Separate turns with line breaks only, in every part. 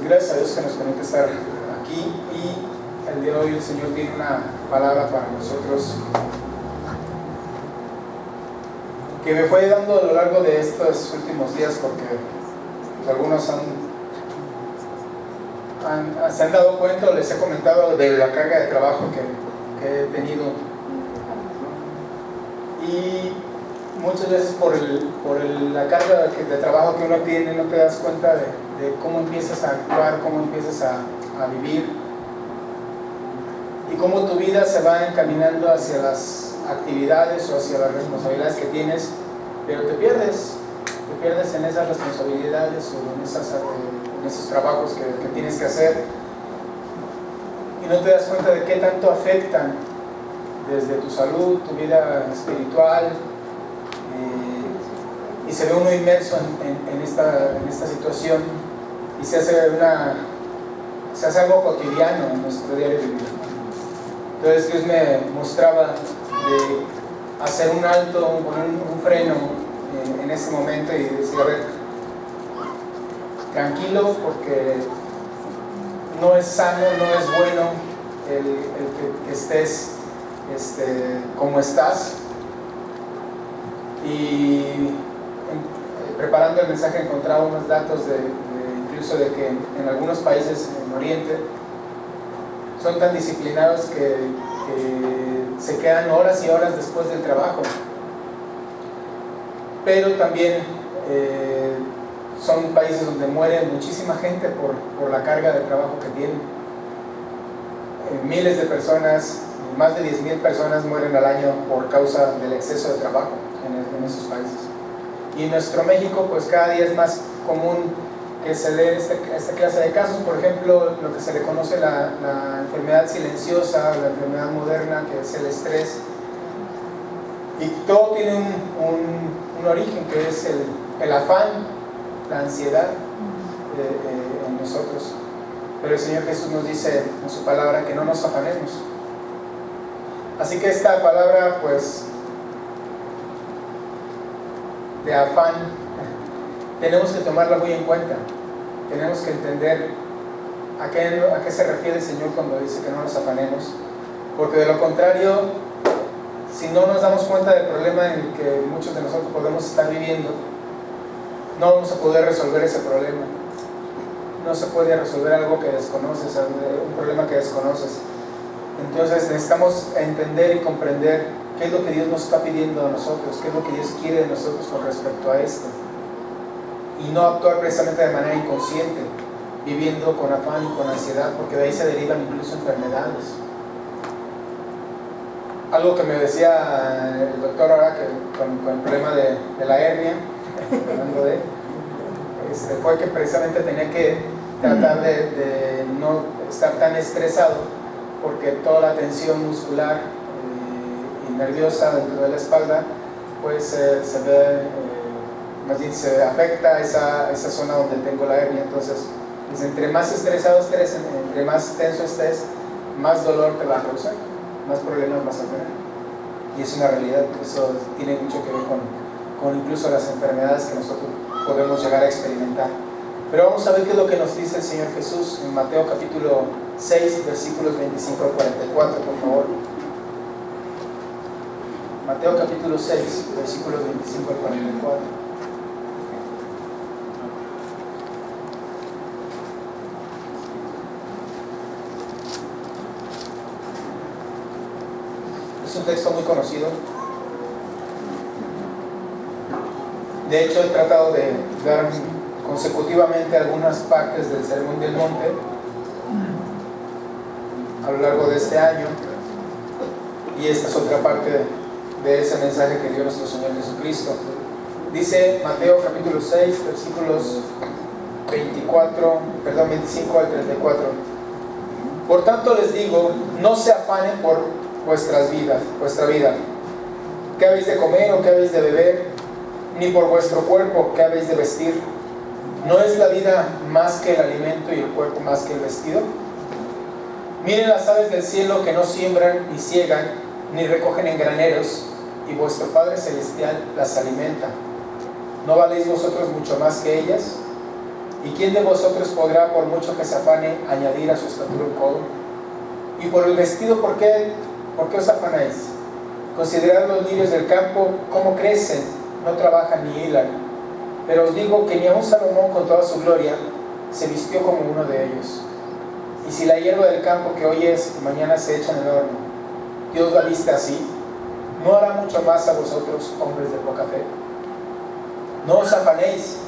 gracias a Dios que nos permite estar aquí, y el día de hoy el Señor tiene una palabra para nosotros que me fue dando a lo largo de estos últimos días, porque pues, algunos se han dado cuenta, o les he comentado de la carga de trabajo que he tenido, y muchas veces por la carga de trabajo que uno tiene no te das cuenta de cómo empiezas a actuar, cómo empiezas a vivir, y cómo tu vida se va encaminando hacia las actividades o hacia las responsabilidades que tienes, pero te pierdes en esas responsabilidades o en esos trabajos que tienes que hacer, y no te das cuenta de qué tanto afectan desde tu salud, tu vida espiritual, y se ve uno inmerso en esta situación, y se hace algo cotidiano en nuestro diario vivir. Entonces Dios me mostraba de hacer un alto, poner un freno en ese momento y decir, a ver, tranquilo, porque no es sano, no es bueno el que estés como estás. Y preparando el mensaje encontraba unos datos incluso de que en algunos países en Oriente son tan disciplinados que se quedan horas y horas después del trabajo, pero también son países donde muere muchísima gente por la carga de trabajo que tienen. Miles de personas, más de 10,000 personas mueren al año por causa del exceso de trabajo en esos países. Y en nuestro México, pues cada día es más común que se dé esta clase de casos. Por ejemplo, lo que se le conoce la enfermedad silenciosa, la enfermedad moderna, que es el estrés. Y todo tiene un origen, que es el afán, la ansiedad en nosotros. Pero el Señor Jesús nos dice en su palabra que no nos afanemos. Así que esta palabra, pues, de afán, tenemos que tomarla muy en cuenta. Tenemos que entender a qué se refiere el Señor cuando dice que no nos afanemos, porque de lo contrario, si no nos damos cuenta del problema en el que muchos de nosotros podemos estar viviendo, no vamos a poder resolver ese problema. No se puede resolver algo que desconoces, un problema que desconoces. Entonces necesitamos entender y comprender qué es lo que Dios nos está pidiendo a nosotros, qué es lo que Dios quiere de nosotros con respecto a esto, y no actuar precisamente de manera inconsciente, viviendo con afán y con ansiedad, porque de ahí se derivan incluso enfermedades. Algo que me decía el doctor ahora, que con el problema de la hernia, hablando de fue que precisamente tenía que tratar de no estar tan estresado, porque toda la tensión muscular y nerviosa dentro de la espalda, pues se ve, más bien se afecta esa zona donde tengo la hernia. Entonces, pues, entre más estresado estés, entre más tenso estés, más dolor te va a causar, más problemas vas a tener. Y es una realidad, eso tiene mucho que ver con incluso las enfermedades que nosotros podemos llegar a experimentar. Pero vamos a ver qué es lo que nos dice el Señor Jesús en Mateo capítulo 6, versículos 25 al 44, por favor. Mateo capítulo 6, versículos 25 al 44. Es un texto muy conocido. De hecho, he tratado de dar consecutivamente algunas partes del Sermón del Monte a lo largo de este año, y esta es otra parte de ese mensaje que dio nuestro Señor Jesucristo. Dice Mateo capítulo 6, versículos 25 al 34. Por tanto les digo, no se afanen por vuestra vida, qué habéis de comer o qué habéis de beber, ni por vuestro cuerpo, qué habéis de vestir. ¿No es la vida más que el alimento y el cuerpo más que el vestido? Miren las aves del cielo, que no siembran ni ciegan ni recogen en graneros, y vuestro Padre Celestial las alimenta. ¿No valéis vosotros mucho más que ellas? ¿Y quién de vosotros podrá, por mucho que se afane, añadir a su estatura un codo? Y por el vestido, ¿por qué os afanáis? Considerad los lirios del campo, cómo crecen, no trabajan ni hilan. Pero os digo que ni aun Salomón con toda su gloria se vistió como uno de ellos. Y si la hierba del campo que hoy es y mañana se echa en el horno, Dios la viste así, ¿no hará mucho más a vosotros, hombres de poca fe? No os afanéis,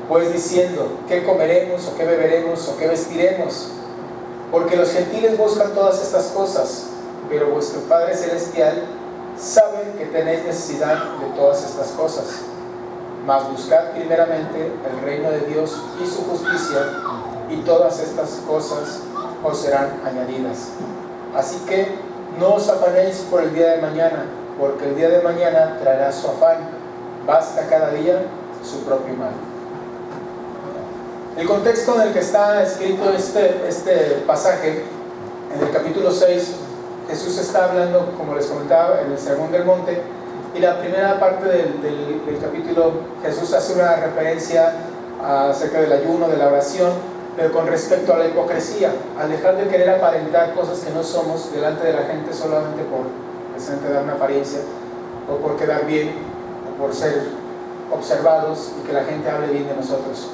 pues diciendo, ¿qué comeremos, o qué beberemos, o qué vestiremos? Porque los gentiles buscan todas estas cosas, pero vuestro Padre Celestial sabe que tenéis necesidad de todas estas cosas. Mas buscad primeramente el reino de Dios y su justicia, y todas estas cosas os serán añadidas. Así que no os afanéis por el día de mañana, porque el día de mañana traerá su afán. Basta cada día su propio mal. El contexto en el que está escrito este pasaje, en el capítulo 6, Jesús está hablando, como les comentaba, en el Sermón del Monte, y la primera parte del capítulo, Jesús hace una referencia acerca del ayuno, de la oración, pero con respecto a la hipocresía, al dejar de querer aparentar cosas que no somos delante de la gente solamente por precisamente dar una apariencia, o por quedar bien, o por ser observados y que la gente hable bien de nosotros.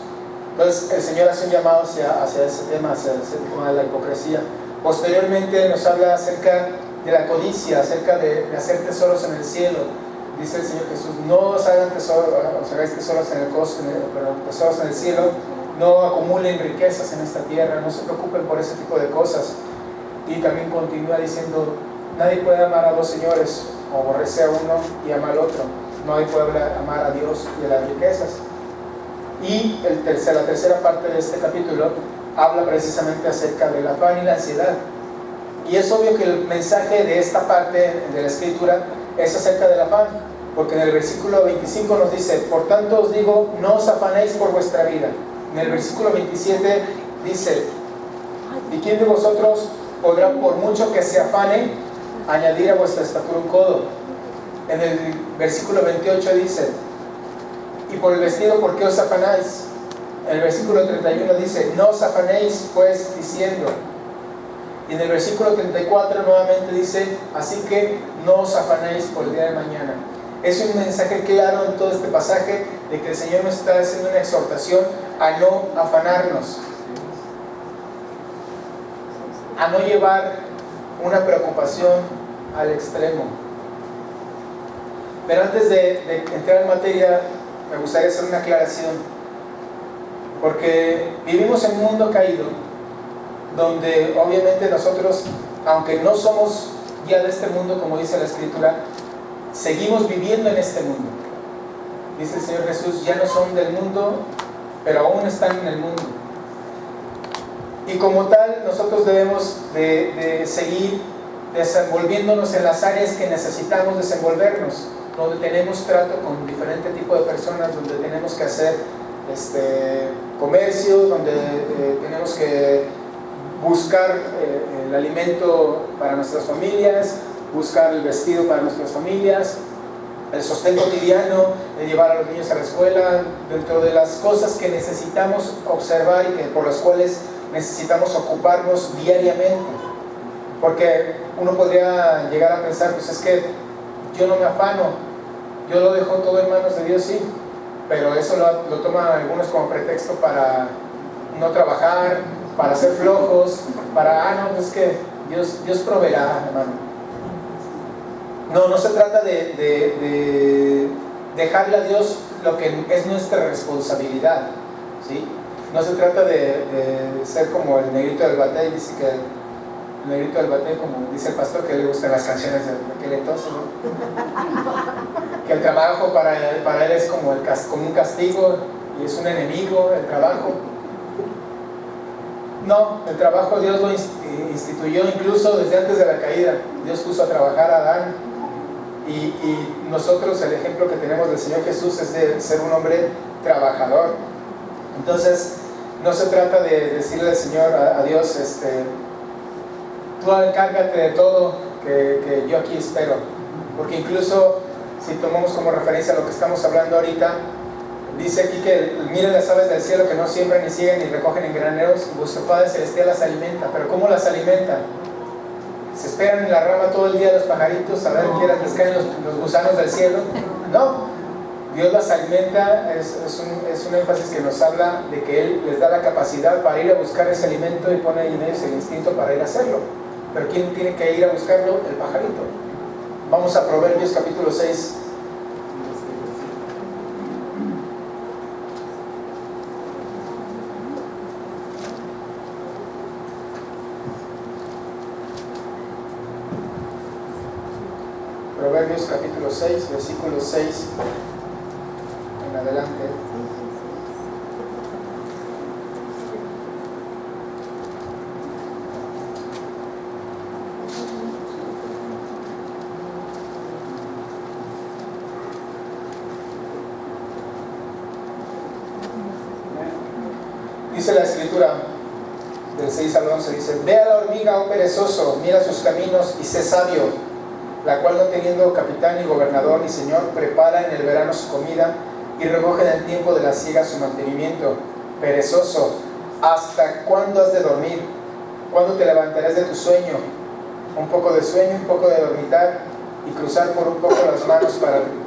Entonces el Señor hace un llamado hacia ese tema, hacia ese tema de la hipocresía. Posteriormente nos habla acerca de la codicia, acerca de hacer tesoros en el cielo. Dice el Señor Jesús, no os hagáis tesoros tesoros en el cielo, no acumulen riquezas en esta tierra, no se preocupen por ese tipo de cosas. Y también continúa diciendo, nadie puede amar a dos señores, o aborrecer a uno y amar al otro. Nadie puede amar a Dios y a las riquezas. Y la tercera parte de este capítulo habla precisamente acerca del afán y la ansiedad. Y es obvio que el mensaje de esta parte de la escritura es acerca del afán, porque en el versículo 25 nos dice, por tanto os digo, no os afanéis por vuestra vida. En el versículo 27 dice, ¿y quién de vosotros podrá, por mucho que se afane, añadir a vuestra estatura un codo? En el versículo 28 dice, y por el vestido, ¿por qué os afanáis? En el versículo 31 dice, no os afanéis pues diciendo. Y en el versículo 34 nuevamente dice, así que no os afanéis por el día de mañana. Es un mensaje claro en todo este pasaje de que el Señor nos está haciendo una exhortación a no afanarnos, a no llevar una preocupación al extremo. Pero antes de entrar en materia, me gustaría hacer una aclaración, porque vivimos en un mundo caído, donde obviamente nosotros, aunque no somos ya de este mundo, como dice la Escritura, seguimos viviendo en este mundo. Dice el Señor Jesús, ya no son del mundo, pero aún están en el mundo. Y como tal, nosotros debemos de seguir desenvolviéndonos en las áreas que necesitamos desenvolvernos, donde tenemos trato con diferente tipo de personas, donde tenemos que hacer comercio, donde tenemos que buscar el alimento para nuestras familias, buscar el vestido para nuestras familias, el sostén cotidiano, de llevar a los niños a la escuela, dentro de las cosas que necesitamos observar y por las cuales necesitamos ocuparnos diariamente. Porque uno podría llegar a pensar, pues es que yo no me afano, yo lo dejo todo en manos de Dios, sí, pero eso lo toman algunos como pretexto para no trabajar, para ser flojos, para, no, es que Dios proveerá, hermano. No se trata de dejarle a Dios lo que es nuestra responsabilidad, ¿sí? No se trata de ser como el negrito del batey. Dice que el negrito del batey, como dice el pastor, que le gustan las canciones de aquel entonces, ¿no? Que el trabajo para él es como un castigo y es un enemigo, el trabajo. No, el trabajo Dios lo instituyó incluso desde antes de la caída. Dios puso a trabajar a Adán, y nosotros el ejemplo que tenemos del Señor Jesús es de ser un hombre trabajador. Entonces no se trata de decirle al Señor, a Dios, tú encárgate de todo, que yo aquí espero. Porque incluso si tomamos como referencia lo que estamos hablando ahorita, Dice aquí que miren las aves del cielo que no siembran ni siguen ni recogen en graneros, vuestro Padre Celestial las alimenta. Pero ¿cómo las alimenta? ¿Se esperan en la rama todo el día los pajaritos a ver qué les caen los gusanos del cielo? No, Dios las alimenta. Es un énfasis que nos habla de que Él les da la capacidad para ir a buscar ese alimento y pone en ellos el instinto para ir a hacerlo. Pero ¿quién tiene que ir a buscarlo? El pajarito. Vamos a Proverbios capítulo 6. Proverbios capítulo 6, versículo 6 en adelante. Dice la escritura del 6 al 11, dice: ve a la hormiga, oh perezoso, mira sus caminos y sé sabio, la cual no teniendo capitán ni gobernador ni señor, prepara en el verano su comida y recoge en el tiempo de la siega su mantenimiento. Perezoso, ¿hasta cuándo has de dormir? ¿Cuándo te levantarás de tu sueño? Un poco de sueño, un poco de dormitar y cruzar por un poco las manos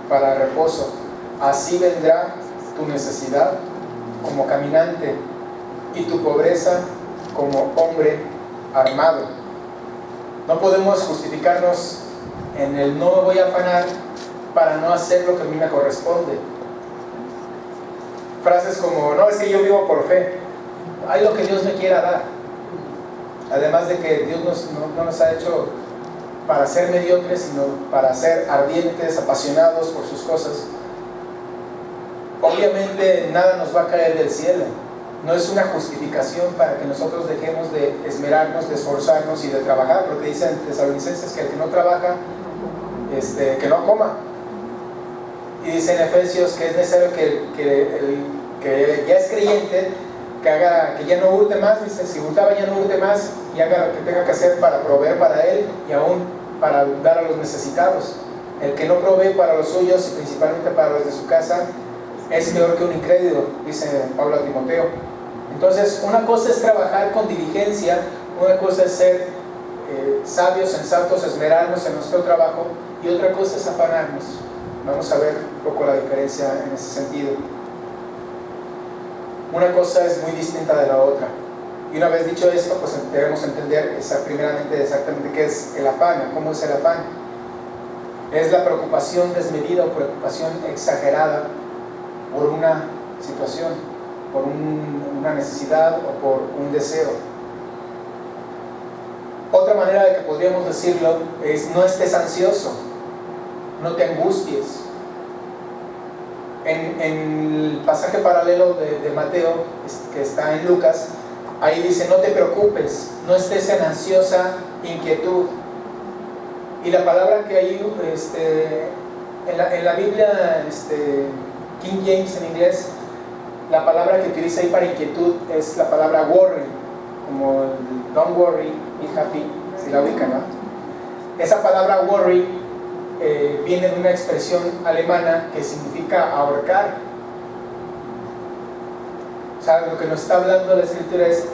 para reposo. Así vendrá tu necesidad como caminante y tu pobreza como hombre armado. No podemos justificarnos en el no me voy a afanar para no hacer lo que a mí me corresponde. Frases como, no, es que yo vivo por fe. Hay lo que Dios me quiera dar. Además de que Dios no nos ha hecho para ser mediocres, sino para ser ardientes, apasionados por sus cosas. Obviamente nada nos va a caer del cielo. No es una justificación para que nosotros dejemos de esmerarnos, de esforzarnos y de trabajar, porque dicen Tesalonicenses que el que no trabaja, que no coma. Y dice en Efesios que es necesario que el que ya es creyente, que ya no hurte más. Dice, si hurtaba ya no hurte más y haga lo que tenga que hacer para proveer para él y aún para dar a los necesitados. El que no provee para los suyos y principalmente para los de su casa es peor que un incrédulo, dice Pablo a Timoteo. Entonces, una cosa es trabajar con diligencia, una cosa es ser sabios, sensatos, esmerarnos en nuestro trabajo, y otra cosa es afanarnos. Vamos a ver un poco la diferencia en ese sentido. Una cosa es muy distinta de la otra. Y una vez dicho esto, pues debemos entender primeramente exactamente qué es el afán, cómo es el afán. Es la preocupación desmedida o preocupación exagerada por una situación, por una necesidad o por un deseo. Otra manera de que podríamos decirlo es: no estés ansioso, no te angusties. En el pasaje paralelo de Mateo, que está en Lucas, ahí dice: no te preocupes, no estés en ansiosa inquietud. Y la palabra que hay en la Biblia, King James en inglés, la palabra que utiliza ahí para inquietud es la palabra worry, como el don't worry, be happy, si la ubican, ¿no? Esa palabra worry viene de una expresión alemana que significa ahorcar. O sea, lo que nos está hablando la escritura es: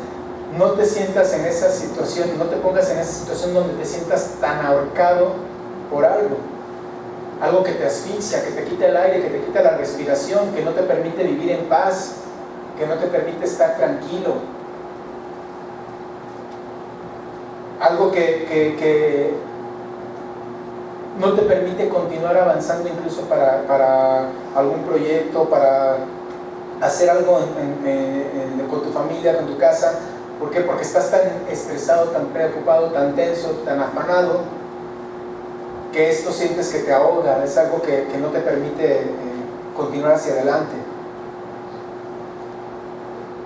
no te sientas en esa situación, no te pongas en esa situación donde te sientas tan ahorcado por algo que te asfixia, que te quita el aire, que te quita la respiración, que no te permite vivir en paz, que no te permite estar tranquilo. Algo que no te permite continuar avanzando incluso para algún proyecto, para hacer algo con tu familia, con tu casa. ¿Por qué? Porque estás tan estresado, tan preocupado, tan tenso, tan afanado, que esto sientes que te ahoga. Es algo que no te permite continuar hacia adelante.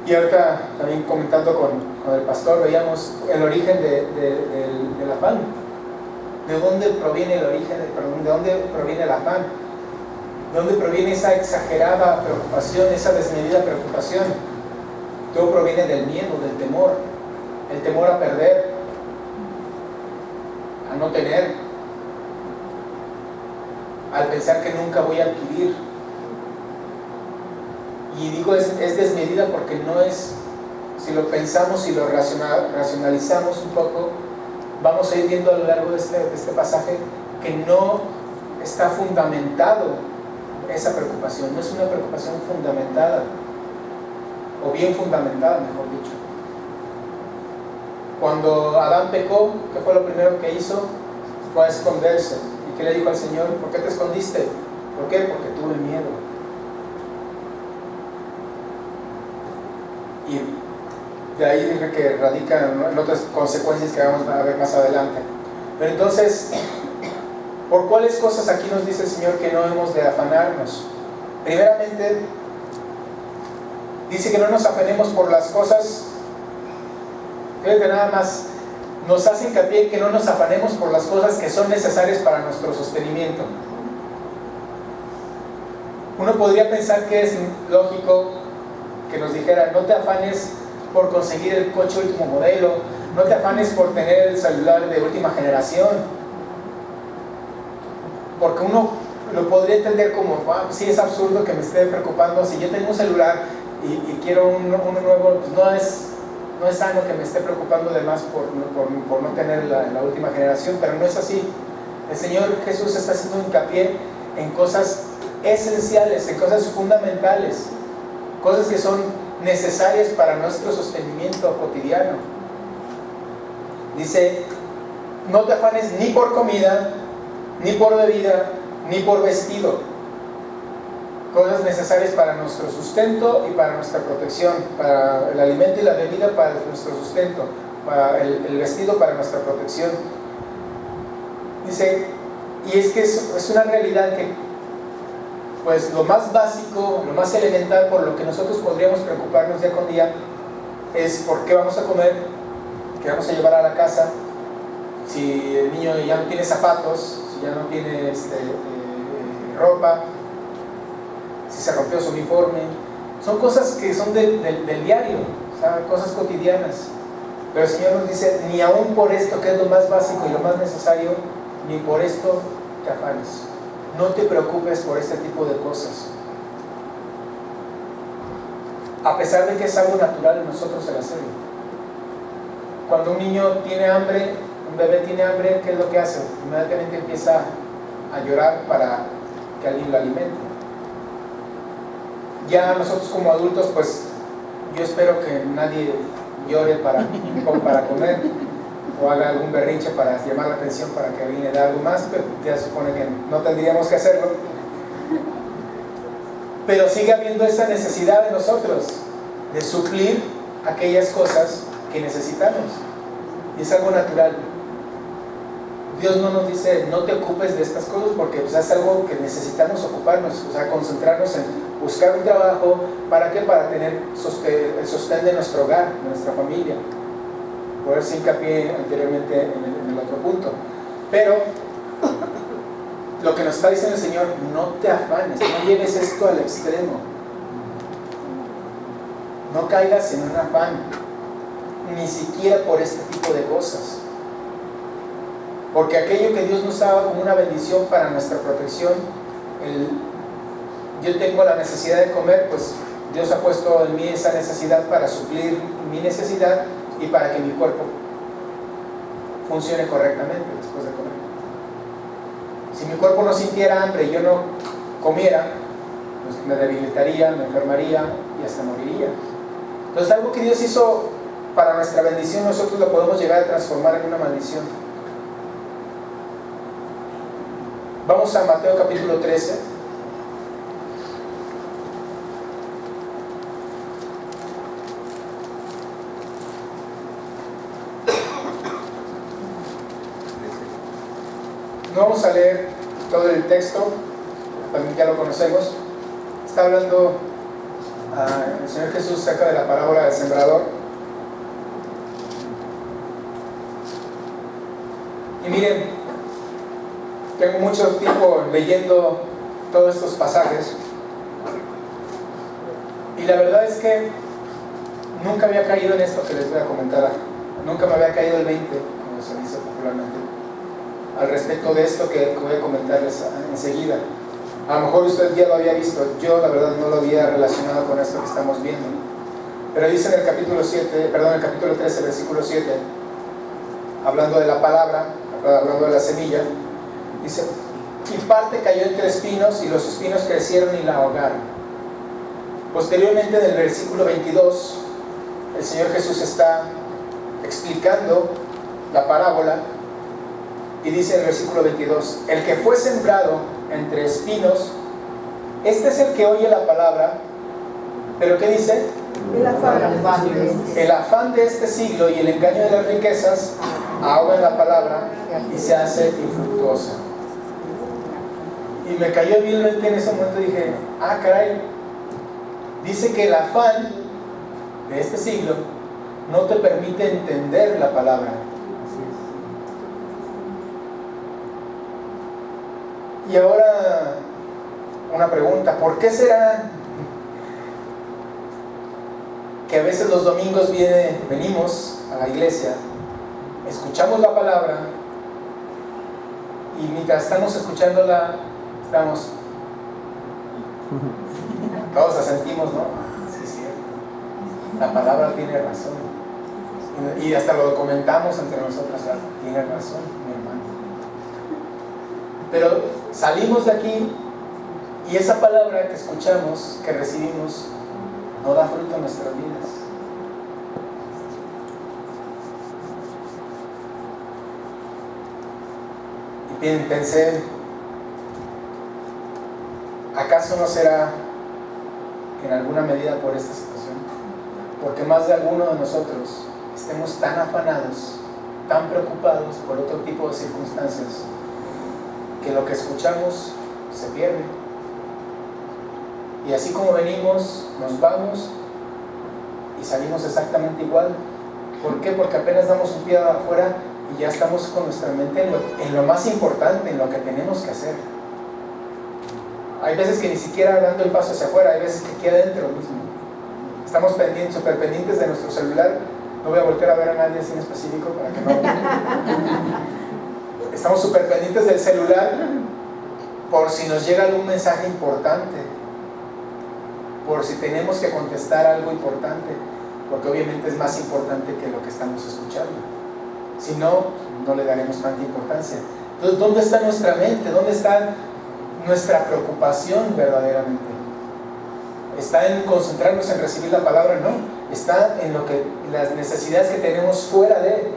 Y ahorita también comentando con el pastor, veíamos el origen del afán. ¿De dónde proviene el origen? ¿De dónde proviene el afán? ¿De dónde proviene esa exagerada preocupación, esa desmedida preocupación? Todo proviene del miedo, del temor. El temor a perder, a no tener, al pensar que nunca voy a adquirir. Y digo es desmedida porque no es, si lo pensamos y lo racionalizamos un poco, vamos a ir viendo a lo largo de este pasaje que no está fundamentado esa preocupación, no es una preocupación fundamentada, o bien fundamentada, mejor dicho. Cuando Adán pecó, ¿qué fue lo primero que hizo? Fue a esconderse. ¿Y qué le dijo al Señor? ¿Por qué te escondiste? ¿Por qué? Porque tuve miedo. Y de ahí dije que radica en otras consecuencias que vamos a ver más adelante. Pero entonces, ¿por cuáles cosas aquí nos dice el Señor que no hemos de afanarnos? Primeramente, dice que no nos afanemos por las cosas. Fíjate, nada más nos hace hincapié en que no nos afanemos por las cosas que son necesarias para nuestro sostenimiento. Uno podría pensar que es lógico que nos dijera: no te afanes por conseguir el coche último modelo, no te afanes por tener el celular de última generación, porque uno lo podría entender como: sí, es absurdo que me esté preocupando. Si yo tengo un celular y quiero uno nuevo, pues no es sano que me esté preocupando de más por no tener la última generación. Pero no es así. El Señor Jesús está haciendo hincapié en cosas esenciales, en cosas fundamentales, cosas que son necesarias para nuestro sostenimiento cotidiano. Dice: no te afanes ni por comida, ni por bebida, ni por vestido. Cosas necesarias para nuestro sustento y para nuestra protección, para el alimento y la bebida para nuestro sustento, para el vestido para nuestra protección. Dice, y es que es una realidad que, pues, lo más básico, lo más elemental por lo que nosotros podríamos preocuparnos día con día es por qué vamos a comer, qué vamos a llevar a la casa, si el niño ya no tiene zapatos, si ya no tiene ropa, si se rompió su uniforme. Son cosas que son del diario, o sea, cosas cotidianas. Pero el Señor nos dice: ni aún por esto, que es lo más básico y lo más necesario, ni por esto te afanes. No te preocupes por este tipo de cosas, a pesar de que es algo natural en nosotros el hacerlo. Cuando un niño tiene hambre, un bebé tiene hambre, ¿qué es lo que hace? Inmediatamente empieza a llorar para que alguien lo alimente. Ya nosotros como adultos, pues yo espero que nadie llore para comer o haga algún berrinche para llamar la atención para que alguien le dé algo más, pero ya se supone que no tendríamos que hacerlo. Pero sigue habiendo esa necesidad de nosotros de suplir aquellas cosas que necesitamos, y es algo natural. Dios no nos dice: no te ocupes de estas cosas, porque pues, es algo que necesitamos ocuparnos, o sea, concentrarnos en buscar un trabajo. ¿Para qué? Para tener el sostén de nuestro hogar, de nuestra familia. Por eso hincapié anteriormente en el otro punto. Pero lo que nos está diciendo el Señor: no te afanes, no lleves esto al extremo, no caigas en un afán, ni siquiera por este tipo de cosas. Porque aquello que Dios nos daba como una bendición para nuestra protección, yo tengo la necesidad de comer, pues Dios ha puesto en mí esa necesidad para suplir mi necesidad y para que mi cuerpo funcione correctamente después de comer. Si mi cuerpo no sintiera hambre y yo no comiera, pues me debilitaría, me enfermaría y hasta moriría. Entonces, algo que Dios hizo para nuestra bendición, nosotros lo podemos llegar a transformar en una maldición. Vamos a Mateo capítulo 13. No vamos a leer todo el texto, también ya lo conocemos. Está hablando el Señor Jesús acerca de la parábola del sembrador. Y miren, tengo mucho tiempo leyendo todos estos pasajes y la verdad es que nunca había caído en esto que les voy a comentar. Nunca me había caído el 20, como se dice popularmente, al respecto de esto que voy a comentarles enseguida. A lo mejor usted ya lo había visto, yo la verdad no lo había relacionado con esto que estamos viendo. Pero dice en el capítulo 13, versículo 7, hablando de la palabra, hablando de la semilla, dice: y parte cayó entre espinos, y los espinos crecieron y la ahogaron. Posteriormente, en el versículo 22, el Señor Jesús está explicando la parábola, y dice en el versículo 22: el que fue sembrado entre espinos, este es el que oye la palabra, pero ¿qué dice? El afán de este siglo y el engaño de las riquezas ahogan la palabra y se hace infructuosa. Y me cayó bien en ese momento y dije: ah, caray, dice que el afán de este siglo no te permite entender la palabra. Y ahora una pregunta: ¿por qué será que a veces los domingos venimos a la iglesia, escuchamos la palabra, y mientras estamos escuchándola, todos asentimos, ¿no? Sí, cierto, la palabra tiene razón, y hasta lo comentamos entre nosotros: tiene razón, mi hermano. Pero salimos de aquí y esa palabra que escuchamos, que recibimos, no da fruto en nuestras vidas. Y pensé: ¿acaso no será en alguna medida por esta situación? Porque más de alguno de nosotros estemos tan afanados, tan preocupados por otro tipo de circunstancias, que lo que escuchamos se pierde. Y así como venimos, nos vamos y salimos exactamente igual. ¿Por qué? Porque apenas damos un pie afuera y ya estamos con nuestra mente en lo más importante, en lo que tenemos que hacer. Hay veces que ni siquiera dando el paso hacia afuera, hay veces que aquí adentro mismo. Estamos súper pendientes de nuestro celular. No voy a voltear a ver a nadie así en específico para que no... Estamos súper pendientes del celular por si nos llega algún mensaje importante, por si tenemos que contestar algo importante, porque obviamente es más importante que lo que estamos escuchando. Si no, no le daremos tanta importancia. Entonces, ¿dónde está nuestra mente? ¿Dónde está nuestra preocupación verdaderamente? ¿Está en concentrarnos en recibir la palabra? No, está en las necesidades que tenemos fuera de.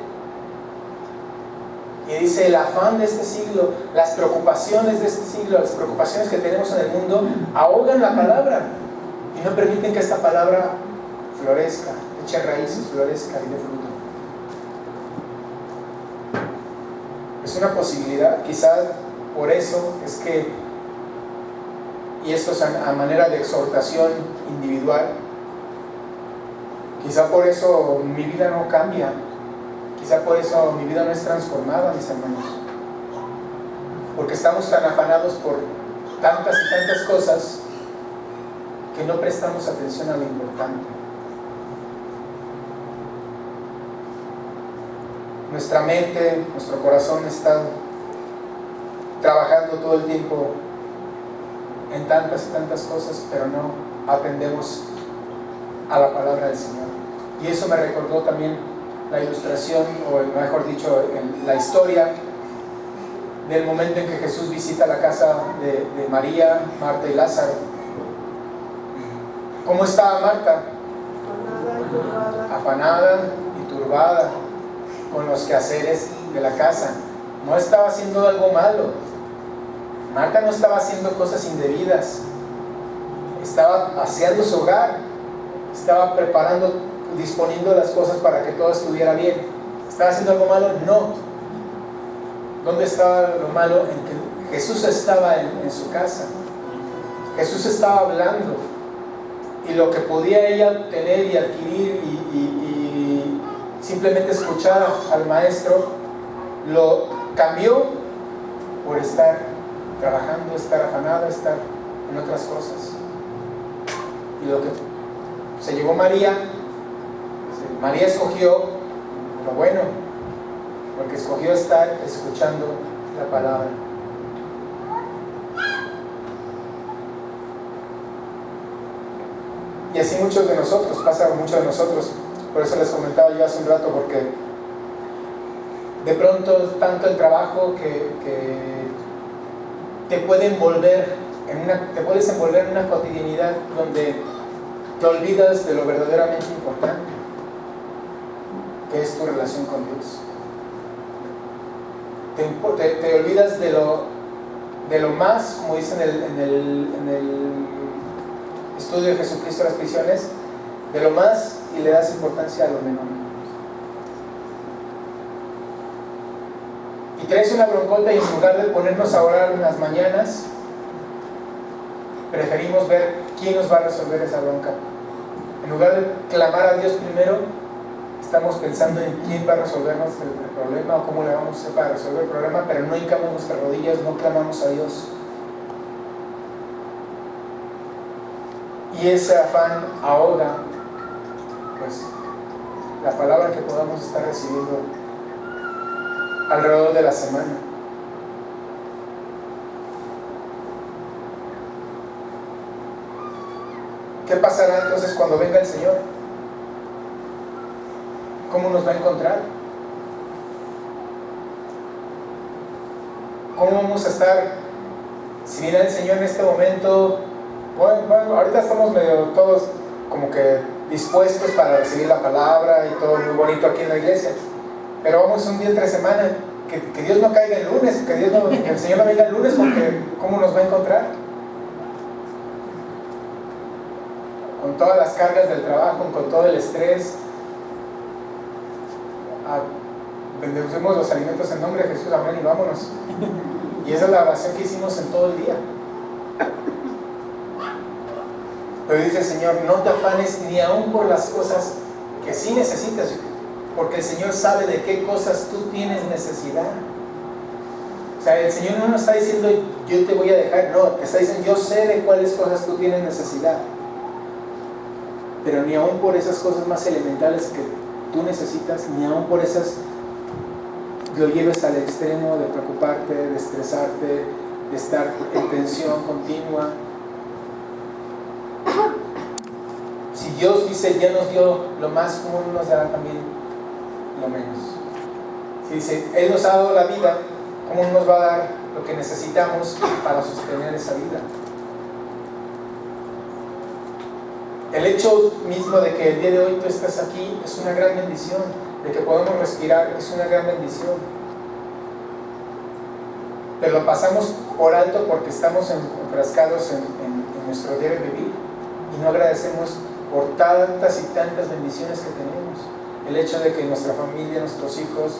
Y dice: el afán de este siglo, las preocupaciones de este siglo, las preocupaciones que tenemos en el mundo, ahogan la palabra y no permiten que esta palabra florezca, eche raíces, florezca y dé fruto. Es una posibilidad, quizás por eso es que, y esto es a manera de exhortación individual, quizá por eso mi vida no cambia, quizá por eso mi vida no es transformada, mis hermanos, porque estamos tan afanados por tantas y tantas cosas que no prestamos atención a lo importante. Nuestra mente, nuestro corazón está trabajando todo el tiempo en tantas y tantas cosas, pero no atendemos a la palabra del Señor. Y eso me recordó también la ilustración, o mejor dicho, la historia del momento en que Jesús visita la casa de María, Marta y Lázaro. ¿Cómo estaba Marta? Afanada y turbada con los quehaceres de la casa. No estaba haciendo algo malo. Marta no estaba haciendo cosas indebidas. Estaba aseando su hogar. Estaba preparando, disponiendo las cosas para que todo estuviera bien. ¿Estaba haciendo algo malo? No. ¿Dónde estaba lo malo? En que Jesús estaba en su casa. Jesús estaba hablando. Y lo que podía ella tener y adquirir y simplemente escuchar al maestro, lo cambió por estar trabajando, estar afanada, estar en otras cosas. Y lo que se llevó María escogió lo bueno, porque escogió estar escuchando la palabra. Y así muchos de nosotros, pasa mucho de nosotros. Por eso les comentaba yo hace un rato, porque de pronto tanto el trabajo que te puede envolver te puedes envolver en una cotidianidad donde te olvidas de lo verdaderamente importante, que es tu relación con Dios. Te olvidas de lo más, como dicen en el estudio de Jesucristo de las prisiones, de lo más, y le das importancia a lo menor. Y traes una broncota y en lugar de ponernos a orar en las mañanas, preferimos ver quién nos va a resolver esa bronca. En lugar de clamar a Dios primero, estamos pensando en quién va a resolvernos el problema o cómo le vamos a hacer para resolver el problema, pero no hincamos nuestras rodillas, no clamamos a Dios. Y ese afán ahoga, pues, la palabra que podamos estar recibiendo alrededor de la semana. ¿Qué pasará entonces cuando venga el Señor? ¿Cómo nos va a encontrar? ¿Cómo vamos a estar? Si viene el Señor en este momento, bueno, ahorita estamos medio todos como que dispuestos para recibir la palabra y todo muy bonito aquí en la iglesia, pero vamos un día entre semana, que Dios no caiga el lunes, que el Señor no venga el lunes, porque ¿cómo nos va a encontrar? Con todas las cargas del trabajo, con todo el estrés. Bendecimos los alimentos en nombre de Jesús, amén, y vámonos. Y esa es la oración que hicimos en todo el día. Pero dice el Señor, no te afanes ni aún por las cosas que sí necesitas, porque el Señor sabe de qué cosas tú tienes necesidad. O sea, el Señor no nos está diciendo, yo te voy a dejar, no, está diciendo, yo sé de cuáles cosas tú tienes necesidad. Pero ni aún por esas cosas más elementales que tú necesitas, ni aún por esas lo lleves al extremo de preocuparte, de estresarte, de estar en tensión continua. Si Dios dice, ya nos dio lo más, ¿cómo no nos dará también lo menos? Si dice, Él nos ha dado la vida, ¿cómo no nos va a dar lo que necesitamos para sostener esa vida? El hecho mismo de que el día de hoy tú estás aquí es una gran bendición, de que podamos respirar es una gran bendición. Pero lo pasamos por alto porque estamos enfrascados en nuestro diario vivir y no agradecemos por tantas y tantas bendiciones que tenemos. El hecho de que nuestra familia, nuestros hijos,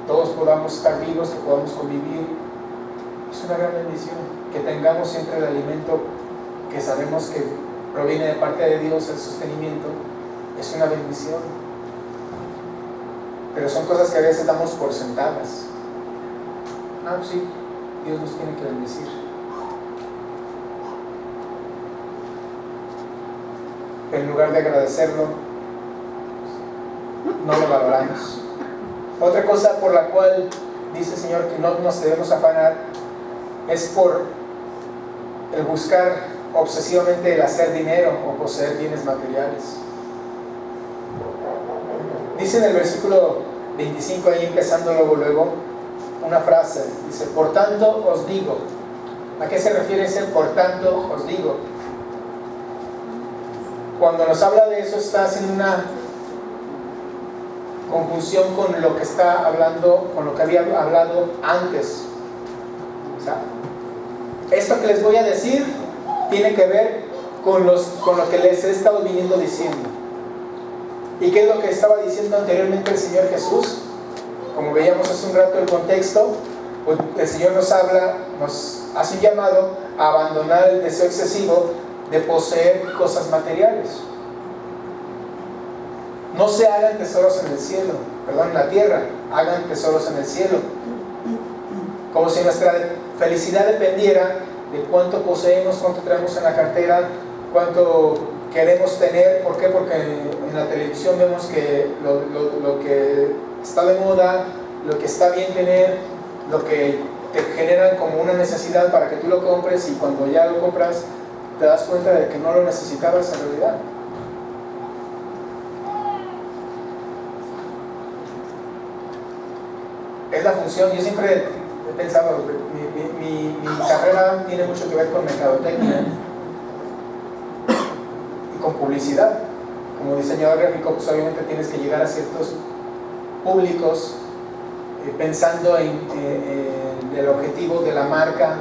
todos podamos estar vivos, que podamos convivir, es una gran bendición. Que tengamos siempre el alimento que sabemos que proviene de parte de Dios, el sostenimiento, es una bendición. Pero son cosas que a veces damos por sentadas. Sí, Dios nos tiene que bendecir. Pero en lugar de agradecerlo, no lo valoramos. Otra cosa por la cual dice el Señor que no nos debemos afanar es por el buscar obsesivamente el hacer dinero o poseer bienes materiales. Dice en el versículo 25, ahí empezando luego, una frase, dice, por tanto os digo. ¿A qué se refiere ese por tanto os digo? Cuando nos habla de eso está haciendo una conjunción con lo que está hablando, con lo que había hablado antes. O sea, esto que les voy a decir tiene que ver con lo que les he estado viniendo diciendo. ¿Y qué es lo que estaba diciendo anteriormente el Señor Jesús? Como veíamos hace un rato el contexto, pues el Señor nos hace un llamado a abandonar el deseo excesivo de poseer cosas materiales. No se hagan tesoros en el cielo, en la tierra, hagan tesoros en el cielo. Como si nuestra felicidad dependiera de cuánto poseemos, cuánto traemos en la cartera, cuánto queremos tener. ¿Por qué? Porque en la televisión vemos que lo que está de moda, lo que está bien tener, lo que te generan como una necesidad para que tú lo compres, y cuando ya lo compras, te das cuenta de que no lo necesitabas en realidad. Es la función. Yo siempre he pensado, mi carrera tiene mucho que ver con mercadotecnia y con publicidad. Como diseñador gráfico, pues obviamente tienes que llegar a ciertos públicos pensando en el objetivo de la marca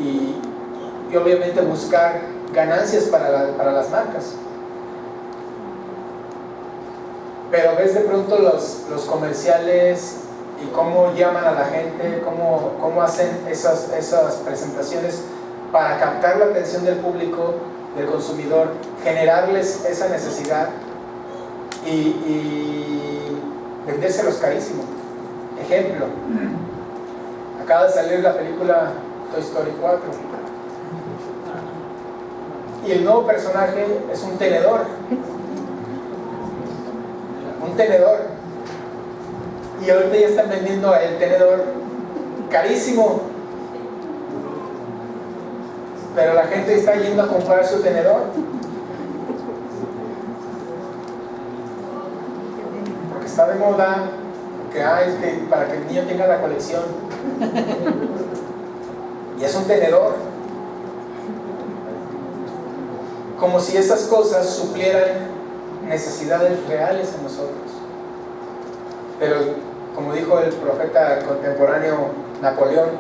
y obviamente buscar ganancias para las marcas. Pero ves de pronto los comerciales y cómo llaman a la gente, cómo hacen esas presentaciones para captar la atención del público, del consumidor, generarles esa necesidad y vendérselos carísimo. Ejemplo, acaba de salir la película Toy Story 4 y el nuevo personaje es un tenedor. Y ahorita ya están vendiendo el tenedor carísimo, pero la gente está yendo a comprar su tenedor porque está de moda, que para que el niño tenga la colección. Y es un tenedor, como si esas cosas suplieran necesidades reales en nosotros. Pero como dijo el profeta contemporáneo Napoleón,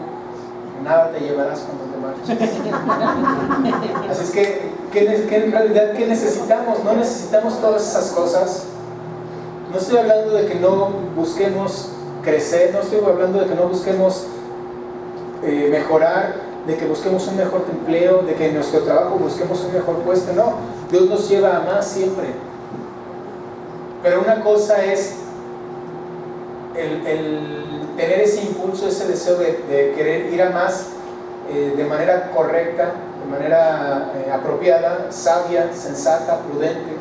nada te llevarás cuando te marches. Así es que en realidad, ¿qué necesitamos? No necesitamos todas esas cosas. No estoy hablando de que no busquemos crecer, no estoy hablando de que no busquemos mejorar, de que busquemos un mejor empleo, de que en nuestro trabajo busquemos un mejor puesto. No, Dios nos lleva a más siempre. Pero una cosa es el tener ese impulso, ese deseo de querer ir a más de manera correcta, de manera apropiada, sabia, sensata, prudente.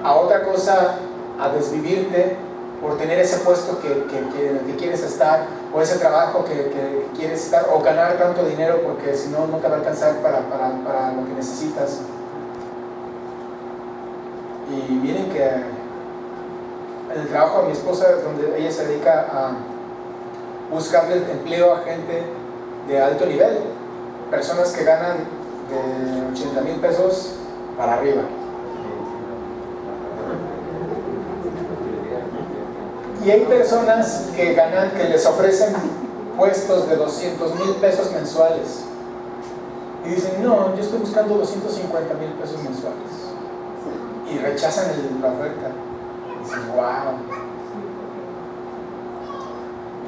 A otra cosa, a desvivirte por tener ese puesto en el que quieres estar, o ese trabajo que quieres estar, o ganar tanto dinero porque si no, no te va a alcanzar para lo que necesitas. Y miren que el trabajo de mi esposa, donde ella se dedica a buscarle empleo a gente de alto nivel, personas que ganan de 80,000 pesos para arriba. Y hay personas que les ofrecen puestos de 200,000 pesos mensuales y dicen, no, yo estoy buscando 250,000 pesos mensuales, y rechazan la oferta. Dicen, wow,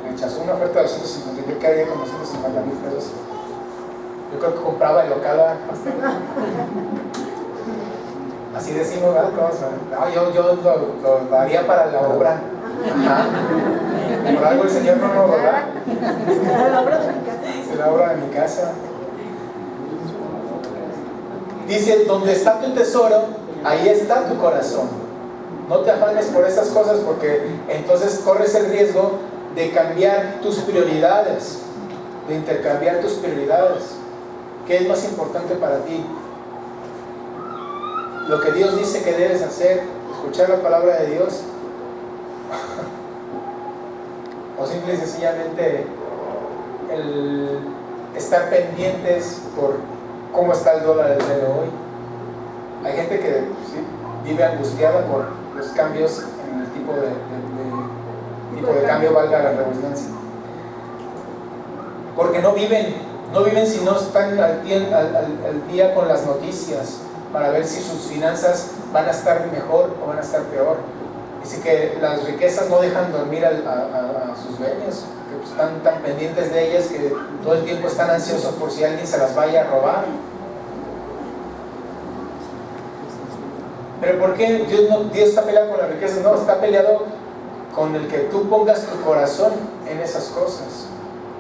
rechazó una oferta de 250,000. ¿Qué haría con 250,000 pesos? Yo creo que compraba el local. Así decimos, ¿verdad? No, yo lo daría para la obra. Ajá. Por algo el Señor no lo da. La obra de mi casa. La obra de mi casa. Dice, donde está tu tesoro, ahí está tu corazón. No te afanes por esas cosas, porque entonces corres el riesgo de cambiar tus prioridades, de intercambiar tus prioridades. ¿Qué es más importante para ti? Lo que Dios dice que debes hacer, escuchar la palabra de Dios, o simple y sencillamente el estar pendientes por cómo está el dólar el día de hoy. Hay gente que sí, vive angustiada por los cambios en el tipo de cambio, valga la redundancia, porque no viven si no están al día con las noticias para ver si sus finanzas van a estar mejor o van a estar peor. Dice que las riquezas no dejan dormir a sus dueños, que pues están tan pendientes de ellas que todo el tiempo están ansiosos por si alguien se las vaya a robar. ¿Pero por qué Dios está peleado con las riquezas? No, está peleado con el que tú pongas tu corazón en esas cosas,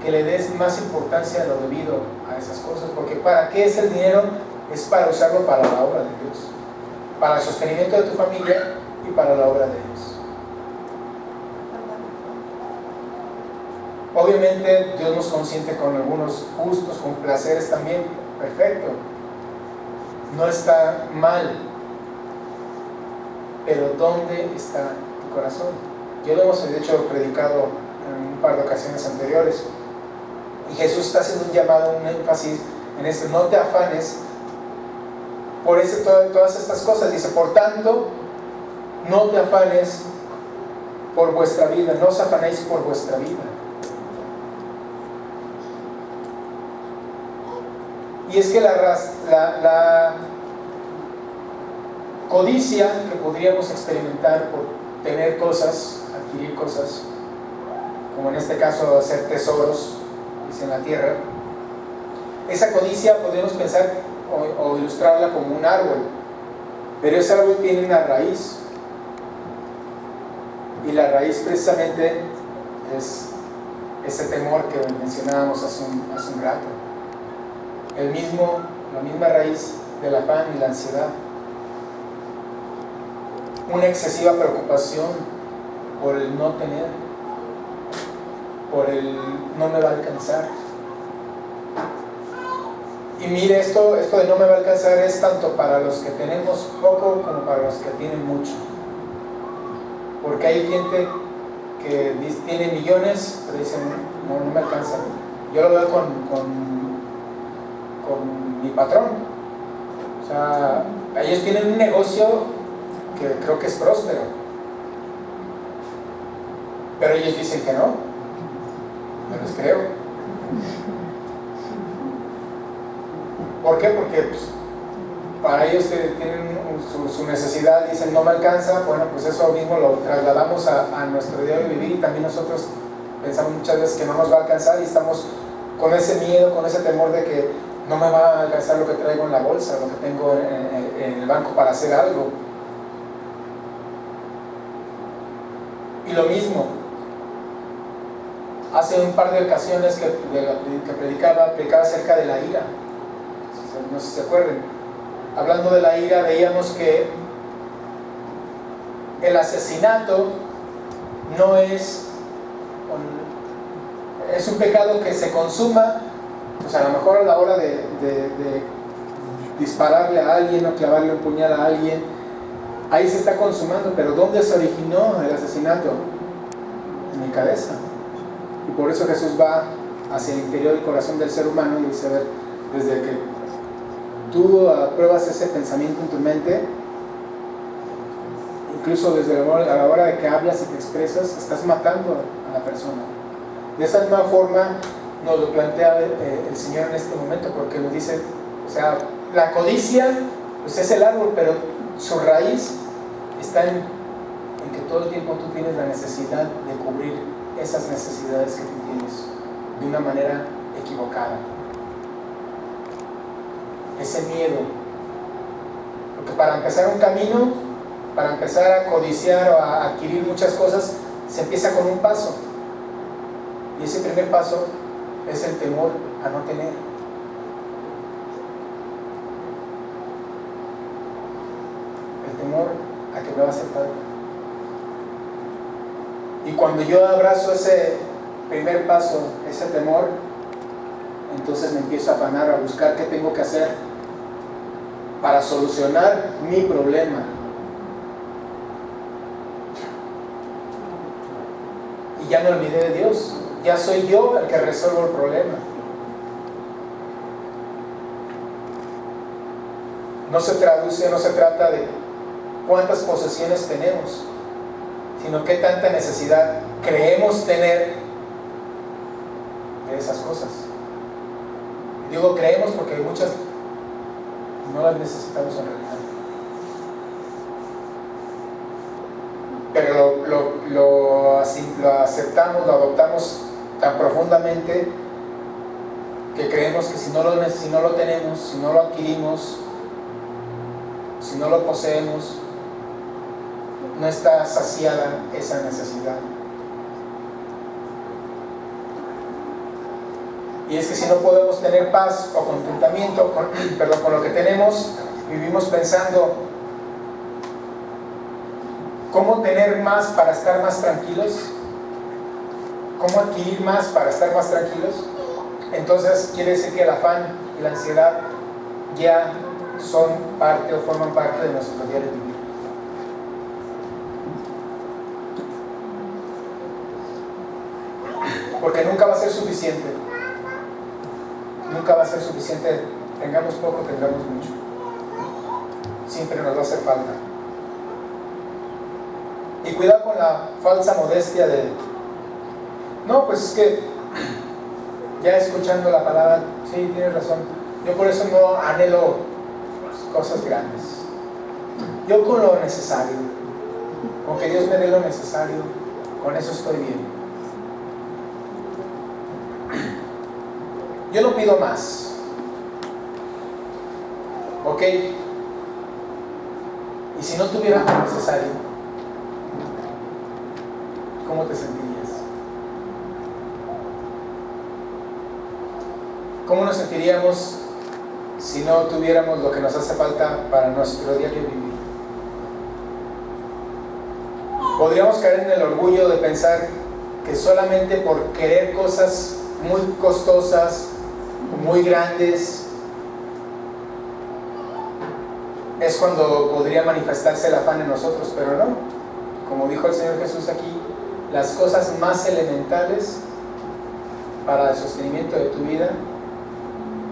que le des más importancia a lo debido a esas cosas, porque ¿para qué es el dinero? Es para usarlo para la obra de Dios, para el sostenimiento de tu familia y para la obra de Dios. Obviamente Dios nos consiente con algunos gustos, con placeres también, perfecto, no está mal, pero ¿dónde está tu corazón? Ya lo hemos de hecho predicado en un par de ocasiones anteriores, y Jesús está haciendo un llamado, un énfasis en esto: no te afanes por todas estas cosas. Dice: por tanto, no te afanes por vuestra vida, no os afanéis por vuestra vida. Y es que la codicia que podríamos experimentar por tener cosas, adquirir cosas, como en este caso hacer tesoros, dice, en la tierra, esa codicia podemos pensar o ilustrarla como un árbol, pero ese árbol tiene una raíz, y la raíz precisamente es ese temor que mencionábamos hace un rato, la misma raíz del afán y la ansiedad, una excesiva preocupación por el no tener, por el no me va a alcanzar. Y mire, esto de no me va a alcanzar es tanto para los que tenemos poco como para los que tienen mucho, porque hay gente que tiene millones pero dicen: no me alcanza. Yo lo veo con mi patrón, o sea, ellos tienen un negocio que creo que es próspero, pero ellos dicen que no, yo les creo. ¿Por qué? Porque pues, para ellos tienen su necesidad, dicen: no me alcanza. Bueno, pues eso mismo lo trasladamos a nuestro diario vivir, y también nosotros pensamos muchas veces que no nos va a alcanzar, y estamos con ese miedo, con ese temor de que no me va a alcanzar lo que traigo en la bolsa, lo que tengo en el banco para hacer algo. Y lo mismo, hace un par de ocasiones que predicaba acerca de la ira, no sé si se acuerdan. Hablando de la ira, veíamos que el asesinato no es un pecado que se consuma, pues a lo mejor a la hora de dispararle a alguien o clavarle un puñal a alguien, ahí se está consumando. Pero ¿dónde se originó el asesinato? En mi cabeza. Y por eso Jesús va hacia el interior del corazón del ser humano y dice: a ver, desde que tú apruebas ese pensamiento en tu mente, incluso desde a la hora de que hablas y te expresas, estás matando a la persona. De esa misma forma nos lo plantea el Señor en este momento, porque nos dice, o sea, la codicia pues es el árbol, pero su raíz está en que todo el tiempo tú tienes la necesidad de cubrir esas necesidades que tú tienes de una manera equivocada. Ese miedo, porque para empezar un camino, para empezar a codiciar o a adquirir muchas cosas, se empieza con un paso, y ese primer paso es el temor a no tener. El temor a que me va a hacer falta. Y cuando yo abrazo ese primer paso, ese temor, entonces me empiezo a afanar, a buscar qué tengo que hacer para solucionar mi problema. Y ya me olvidé de Dios. Ya soy yo el que resuelvo el problema. No se trata de cuántas posesiones tenemos, sino qué tanta necesidad creemos tener de esas cosas. Digo creemos porque muchas no las necesitamos en realidad. Pero lo aceptamos, lo adoptamos tan profundamente que creemos que si no lo tenemos, si no lo adquirimos, si no lo poseemos, no está saciada esa necesidad. Y es que si no podemos tener paz o contentamiento con lo que tenemos, vivimos pensando cómo tener más para estar más tranquilos, cómo adquirir más para estar más tranquilos. Entonces quiere decir que el afán y la ansiedad ya son parte o forman parte de nuestro diario vivir. Porque nunca va a ser suficiente. Nunca va a ser suficiente, tengamos poco, tengamos mucho. Siempre nos va a hacer falta. Y cuidado con la falsa modestia de, no, pues es que ya escuchando la palabra, sí, tienes razón, yo por eso no anhelo cosas grandes. Yo con lo necesario, con que Dios me dé lo necesario, con eso estoy bien. Yo no pido más. ¿Ok? Y si no tuvieras lo necesario, ¿cómo te sentirías? ¿Cómo nos sentiríamos si no tuviéramos lo que nos hace falta para nuestro diario vivir? Podríamos caer en el orgullo de pensar que solamente por querer cosas muy costosas, muy grandes, es cuando podría manifestarse el afán en nosotros, pero no. Como dijo el Señor Jesús aquí, las cosas más elementales para el sostenimiento de tu vida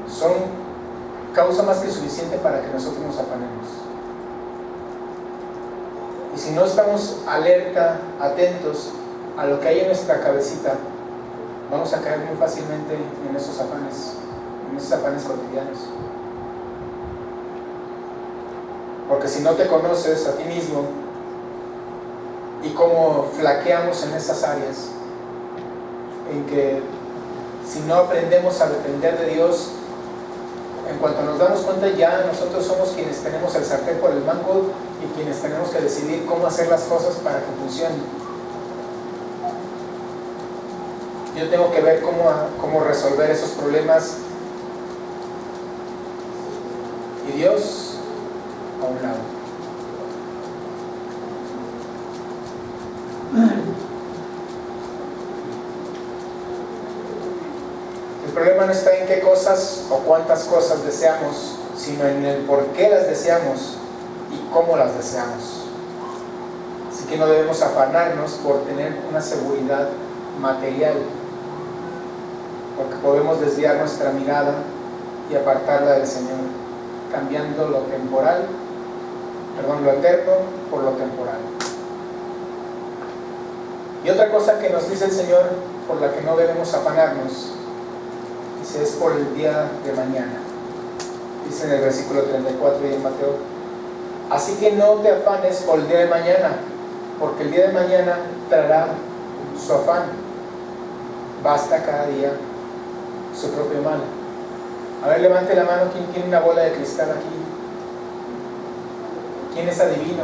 son causa más que suficiente para que nosotros nos afanemos. Y si no estamos alerta, atentos a lo que hay en nuestra cabecita, vamos a caer muy fácilmente en esos afanes cotidianos. Porque si no te conoces a ti mismo y cómo flaqueamos en esas áreas, en que si no aprendemos a depender de Dios, en cuanto nos damos cuenta, ya nosotros somos quienes tenemos el sartén por el mango y quienes tenemos que decidir cómo hacer las cosas para que funcionen. Yo tengo que ver cómo resolver esos problemas, y Dios a un lado. El problema no está en qué cosas o cuántas cosas deseamos, sino en el por qué las deseamos y cómo las deseamos. Así que no debemos afanarnos por tener una seguridad material, porque podemos desviar nuestra mirada y apartarla del Señor, cambiando lo eterno por lo temporal. Y otra cosa que nos dice el Señor, por la que no debemos afanarnos, dice, es por el día de mañana. Dice en el versículo 34 y en Mateo, así que no te afanes por el día de mañana, porque el día de mañana traerá su afán. Basta cada día su propio mal. A ver, levante la mano, ¿quién tiene una bola de cristal aquí? ¿Quién es adivino?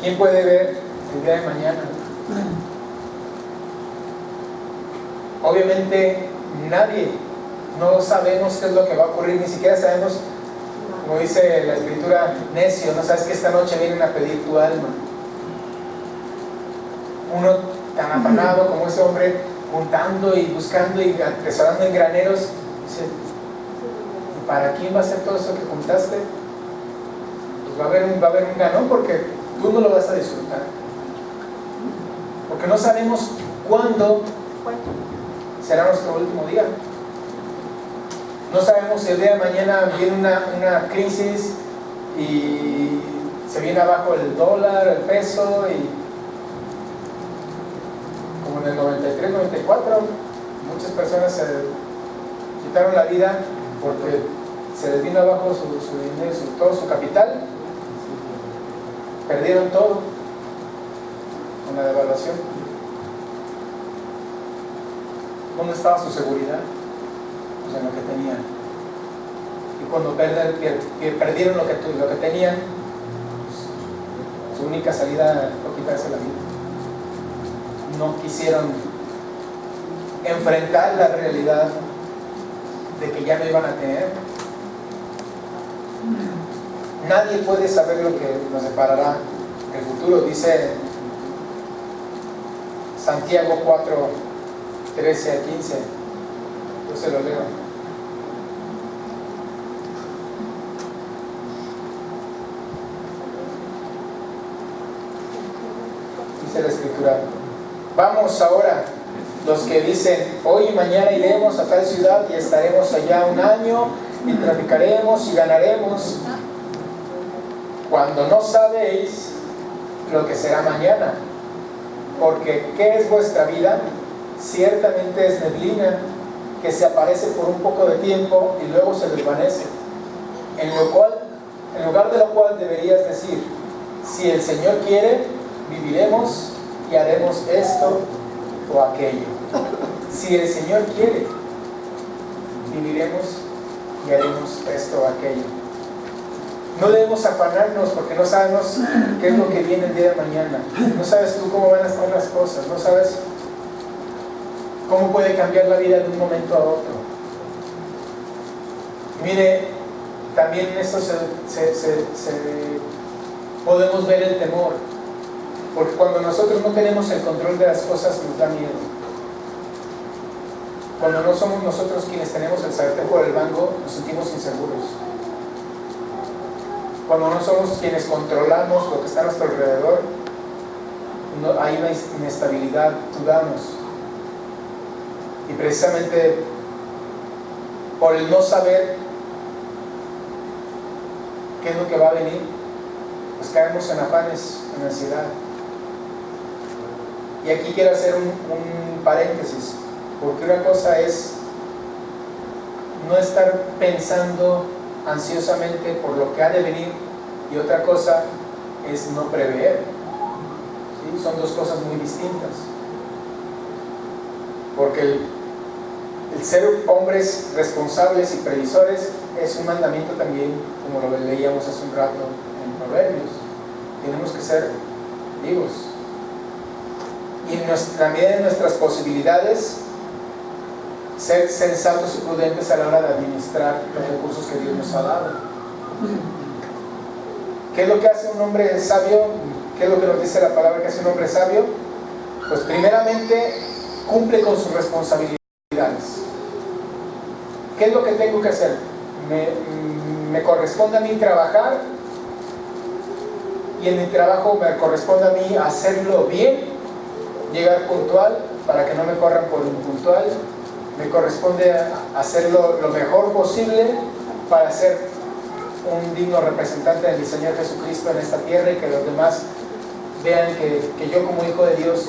¿Quién puede ver el día de mañana? Obviamente nadie. No sabemos qué es lo que va a ocurrir, ni siquiera sabemos, como dice la escritura, necio, no sabes que esta noche vienen a pedir tu alma. Uno tan afanado como ese hombre, juntando y buscando y atesorando en graneros, dice, ¿y para quién va a ser todo eso que juntaste? Pues va a haber un ganón, porque tú no lo vas a disfrutar, porque no sabemos cuándo será nuestro último día. No sabemos si el día de mañana viene una crisis y se viene abajo el dólar, el peso, y como en el 93, 94 muchas personas se quitaron la vida porque se les vino abajo su dinero, todo su capital, perdieron todo con la devaluación. ¿Dónde estaba su seguridad? Pues en lo que tenían. Y cuando perdieron lo que tenían, pues, su única salida fue quitarse la vida. No quisieron enfrentar la realidad de que ya no iban a tener. Nadie puede saber lo que nos deparará el futuro. Dice Santiago 4, 13 a 15. Yo se lo leo. Dice la Escritura: vamos ahora, los que dicen, hoy y mañana iremos a tal ciudad y estaremos allá un año y traficaremos y ganaremos, cuando no sabéis lo que será mañana. Porque ¿qué es vuestra vida? Ciertamente es neblina que se aparece por un poco de tiempo y luego se desvanece. En lugar de lo cual deberías decir, si el Señor quiere, viviremos y haremos esto o aquello. Si el Señor quiere, viviremos y haremos esto o aquello. No debemos afanarnos porque no sabemos qué es lo que viene el día de mañana. No sabes tú cómo van a estar las cosas. No sabes cómo puede cambiar la vida de un momento a otro. Mire, también en esto podemos ver el temor. Porque cuando nosotros no tenemos el control de las cosas nos da miedo. Cuando no somos nosotros quienes tenemos el sartén por el mango, nos sentimos inseguros. Cuando no somos quienes controlamos lo que está a nuestro alrededor, hay una inestabilidad, dudamos. Y precisamente por el no saber qué es lo que va a venir, pues caemos en afanes, en ansiedad. Y aquí quiero hacer un paréntesis, porque una cosa es no estar pensando ansiosamente por lo que ha de venir y otra cosa es no prever. ¿Sí? Son dos cosas muy distintas, porque el ser hombres responsables y previsores es un mandamiento también, como lo leíamos hace un rato en Proverbios. Tenemos que ser vivos y en la medida de nuestras posibilidades ser sensatos y prudentes a la hora de administrar los recursos que Dios nos ha dado. ¿Qué es lo que hace un hombre sabio? ¿Qué es lo que nos dice la palabra que hace un hombre sabio? Pues primeramente cumple con sus responsabilidades. ¿Qué es lo que tengo que hacer? Me corresponde a mí trabajar y en mi trabajo me corresponde a mí hacerlo bien, llegar puntual para que no me corran por impuntual. Me corresponde hacerlo lo mejor posible para ser un digno representante de mi Señor Jesucristo en esta tierra y que los demás vean que yo como hijo de Dios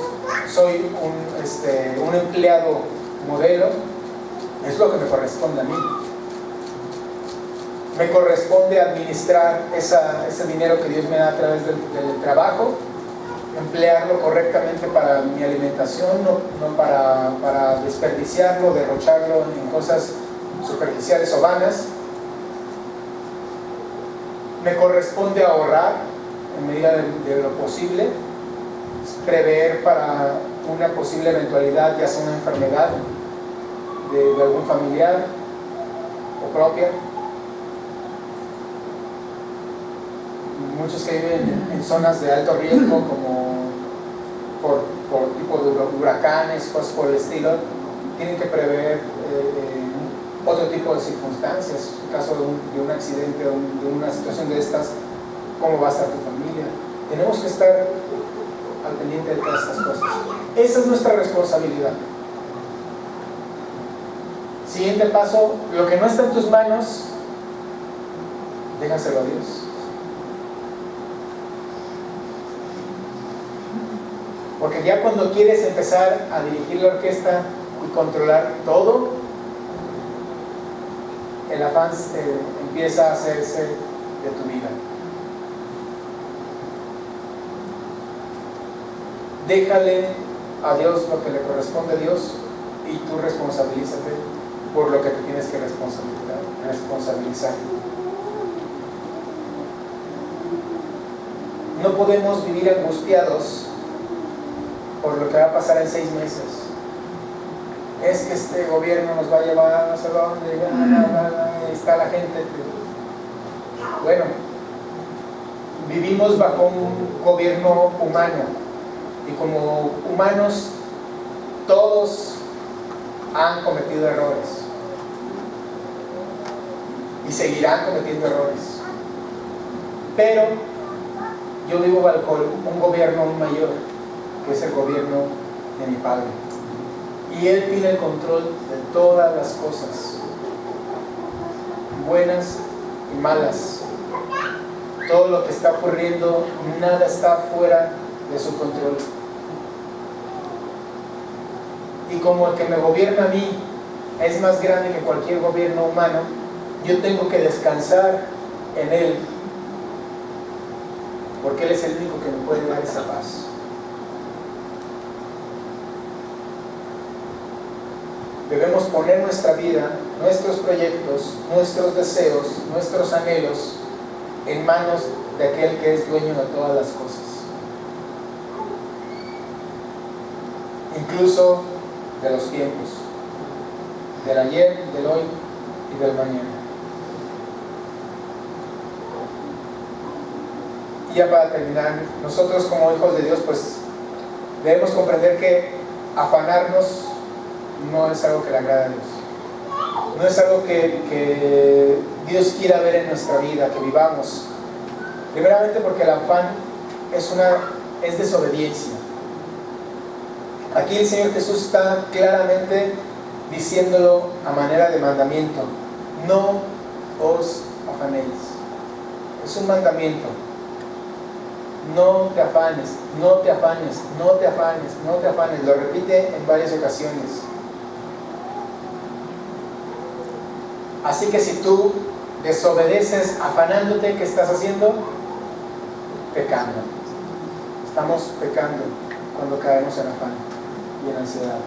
soy un empleado modelo. Es lo que me corresponde a mí. Me corresponde administrar ese dinero que Dios me da a través del trabajo, emplearlo correctamente para mi alimentación, no para desperdiciarlo, derrocharlo en cosas superficiales o vanas. Me corresponde ahorrar en medida de lo posible, prever para una posible eventualidad, ya sea una enfermedad de algún familiar o propia. Muchos que viven en zonas de alto riesgo, como por tipo de huracanes, cosas por el estilo, tienen que prever otro tipo de circunstancias. En caso de un accidente o de una situación de estas, ¿cómo va a estar tu familia? Tenemos que estar al pendiente de todas estas cosas. Esa es nuestra responsabilidad. Siguiente paso: lo que no está en tus manos, déjaselo a Dios. Porque ya cuando quieres empezar a dirigir la orquesta y controlar todo, el afán empieza a hacerse de tu vida. Déjale a Dios lo que le corresponde a Dios y tú responsabilízate por lo que te tienes que responsabilizar. No podemos vivir angustiados por lo que va a pasar en 6 meses. Es que este gobierno nos va a llevar no sé dónde, está la gente. Bueno, vivimos bajo un gobierno humano y como humanos todos han cometido errores. y seguirán cometiendo errores. Pero yo vivo bajo un gobierno aún mayor, que es el gobierno de mi Padre. Y Él tiene el control de todas las cosas, buenas y malas. Todo lo que está ocurriendo, nada está fuera de su control. Y como el que me gobierna a mí es más grande que cualquier gobierno humano, yo tengo que descansar en Él, porque Él es el único que me puede dar esa paz. Debemos poner nuestra vida, nuestros proyectos, nuestros deseos, nuestros anhelos en manos de aquel que es dueño de todas las cosas, incluso de los tiempos, del ayer, del hoy y del mañana. Y ya para terminar, nosotros como hijos de Dios, pues debemos comprender que afanarnos no es algo que le agrada a Dios. No es algo que Dios quiera ver en nuestra vida, que vivamos. Primeramente porque el afán es desobediencia. Aquí el Señor Jesús está claramente diciéndolo a manera de mandamiento: no os afanéis. Es un mandamiento. No te afanes, no te afanes, no te afanes, no te afanes. Lo repite en varias ocasiones. Así que si tú desobedeces afanándote, ¿qué estás haciendo? Pecando. Estamos pecando cuando caemos en afán y en ansiedad.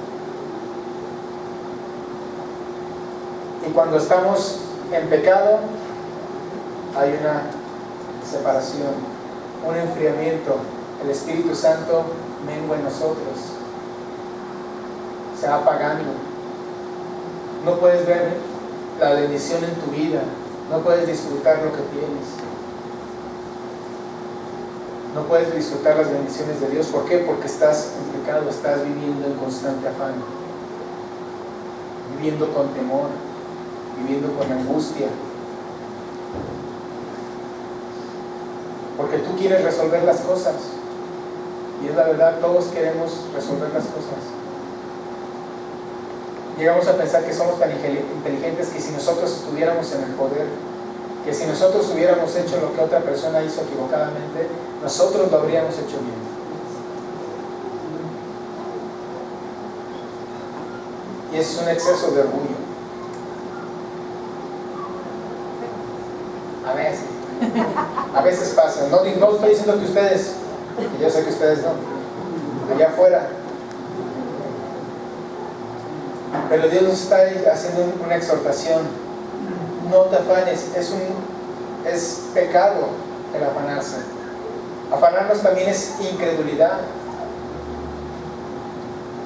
Y cuando estamos en pecado, hay una separación, un enfriamiento. El Espíritu Santo mengua en nosotros, se va apagando. No puedes ver la bendición en tu vida, no puedes disfrutar lo que tienes, no puedes disfrutar las bendiciones de Dios. ¿Por qué? Porque estás en pecado, estás viviendo en constante afán, viviendo con temor, viviendo con angustia, porque tú quieres resolver las cosas, y es la verdad, todos queremos resolver las cosas. Llegamos a pensar que somos tan inteligentes que si nosotros estuviéramos en el poder, que si nosotros hubiéramos hecho lo que otra persona hizo equivocadamente, nosotros lo habríamos hecho bien. Y es un exceso de orgullo. A veces pasa. No estoy diciendo que ustedes, que yo sé que ustedes no, allá afuera. Pero Dios nos está haciendo una exhortación: no te afanes. Es pecado el afanarse. Afanarnos también es incredulidad.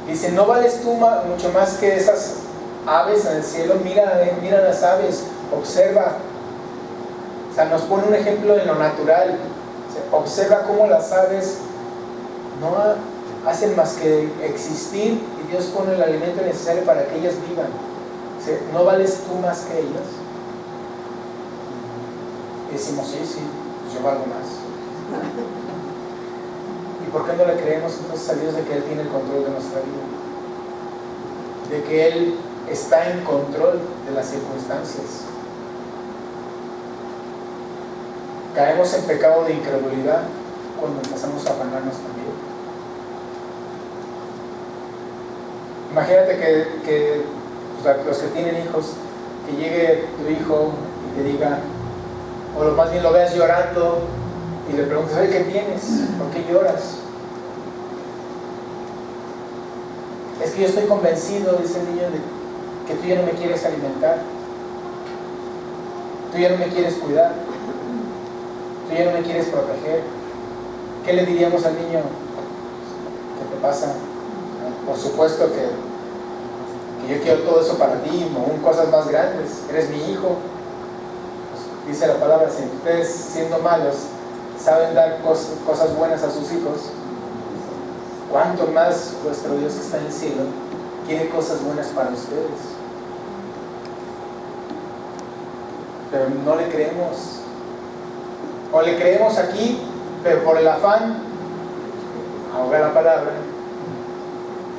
Dice: no vales tú mucho más que esas aves en el cielo. Mira las aves, observa. O sea, nos pone un ejemplo en lo natural. O sea, observa cómo las aves no hacen más que existir, y Dios pone el alimento necesario para que ellas vivan. O sea, ¿no vales tú más que ellas? Y decimos: sí, pues yo valgo más. ¿Y por qué no le creemos entonces a Dios de que Él tiene el control de nuestra vida? De que Él está en control de las circunstancias. Caemos en pecado de incredulidad cuando empezamos a afanarnos también. Imagínate que los que tienen hijos, que llegue tu hijo y te diga, o más bien lo veas llorando y le preguntas: ¿qué tienes? ¿Por qué lloras? Es que yo estoy convencido, dice el niño, de que tú ya no me quieres alimentar, tú ya no me quieres cuidar, tú ya no me quieres proteger. ¿Qué le diríamos al niño? ¿Qué te pasa? Por supuesto que yo quiero todo eso para ti, aún cosas más grandes. Eres mi hijo. Pues dice la palabra: si ustedes, siendo malos, saben dar cosas buenas a sus hijos, ¿cuánto más vuestro Dios que está en el cielo quiere cosas buenas para ustedes? pero no le creemos. O le creemos aquí, pero por el afán ahoga la palabra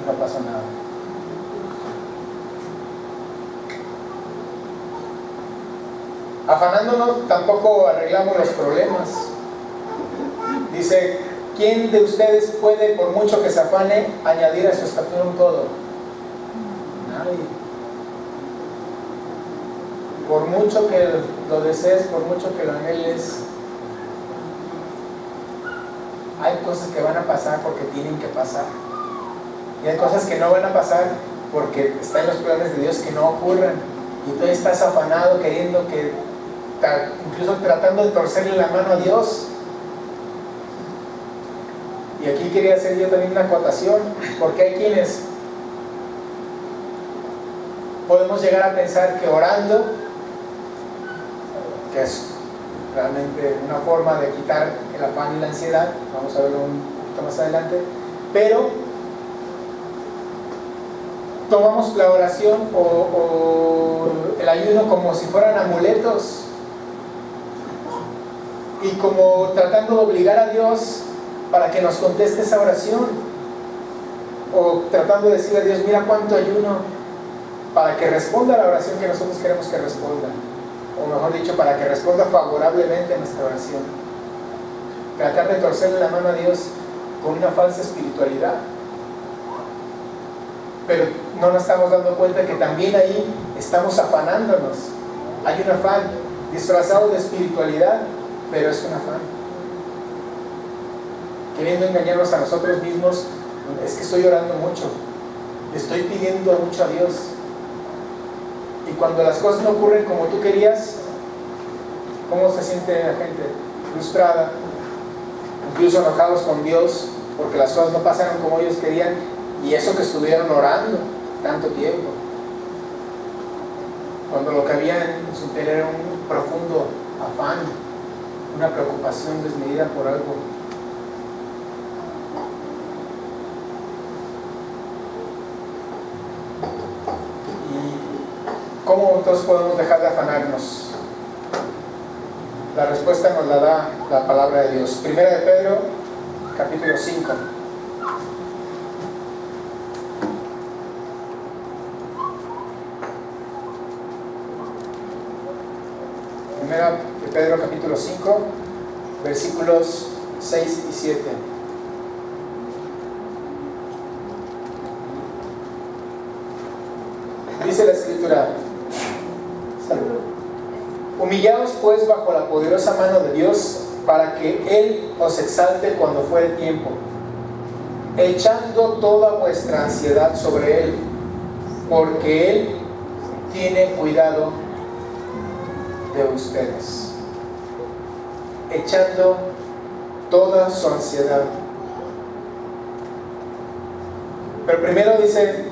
y no pasa nada. Afanándonos tampoco arreglamos los problemas. Dice, ¿quién de ustedes puede, por mucho que se afane, añadir a su estatura un codo? Nadie. Por mucho que lo desees, por mucho que lo anheles, hay cosas que van a pasar porque tienen que pasar. Y hay cosas que no van a pasar porque están en los planes de Dios que no ocurran. Y tú estás afanado queriendo que, incluso tratando de torcerle la mano a Dios. Y aquí quería hacer yo también una acotación, porque hay quienes podemos llegar a pensar que orando, que es realmente una forma de quitar el afán y la ansiedad, vamos a verlo un poquito más adelante, pero tomamos la oración o el ayuno como si fueran amuletos y como tratando de obligar a Dios para que nos conteste esa oración, o tratando de decirle a Dios, mira cuánto ayuno, para que responda a la oración que nosotros queremos que responda, o mejor dicho, para que responda favorablemente a nuestra oración. Tratar de torcerle la mano a Dios con una falsa espiritualidad, pero no nos estamos dando cuenta que también ahí estamos afanándonos. Hay un afán disfrazado de espiritualidad, pero es un afán queriendo engañarnos a nosotros mismos. Es que estoy orando mucho, le estoy pidiendo mucho a Dios, y cuando las cosas no ocurren como tú querías, ¿cómo se siente la gente? Frustrada, incluso enojados con Dios porque las cosas no pasaron como ellos querían, y eso que estuvieron orando tanto tiempo, cuando lo que había en su interior era un profundo afán, una preocupación desmedida por algo. ¿Cómo entonces podemos dejar de afanarnos? La respuesta nos la da la palabra de Dios. Primera de Pedro, capítulo 5. Primera de Pedro, capítulo 5, versículos 6 y 7. Dice la Escritura: humillaos pues bajo la poderosa mano de Dios, para que Él os exalte cuando fuere tiempo, echando toda vuestra ansiedad sobre Él, porque Él tiene cuidado de ustedes. Echando toda su ansiedad. Pero primero dice: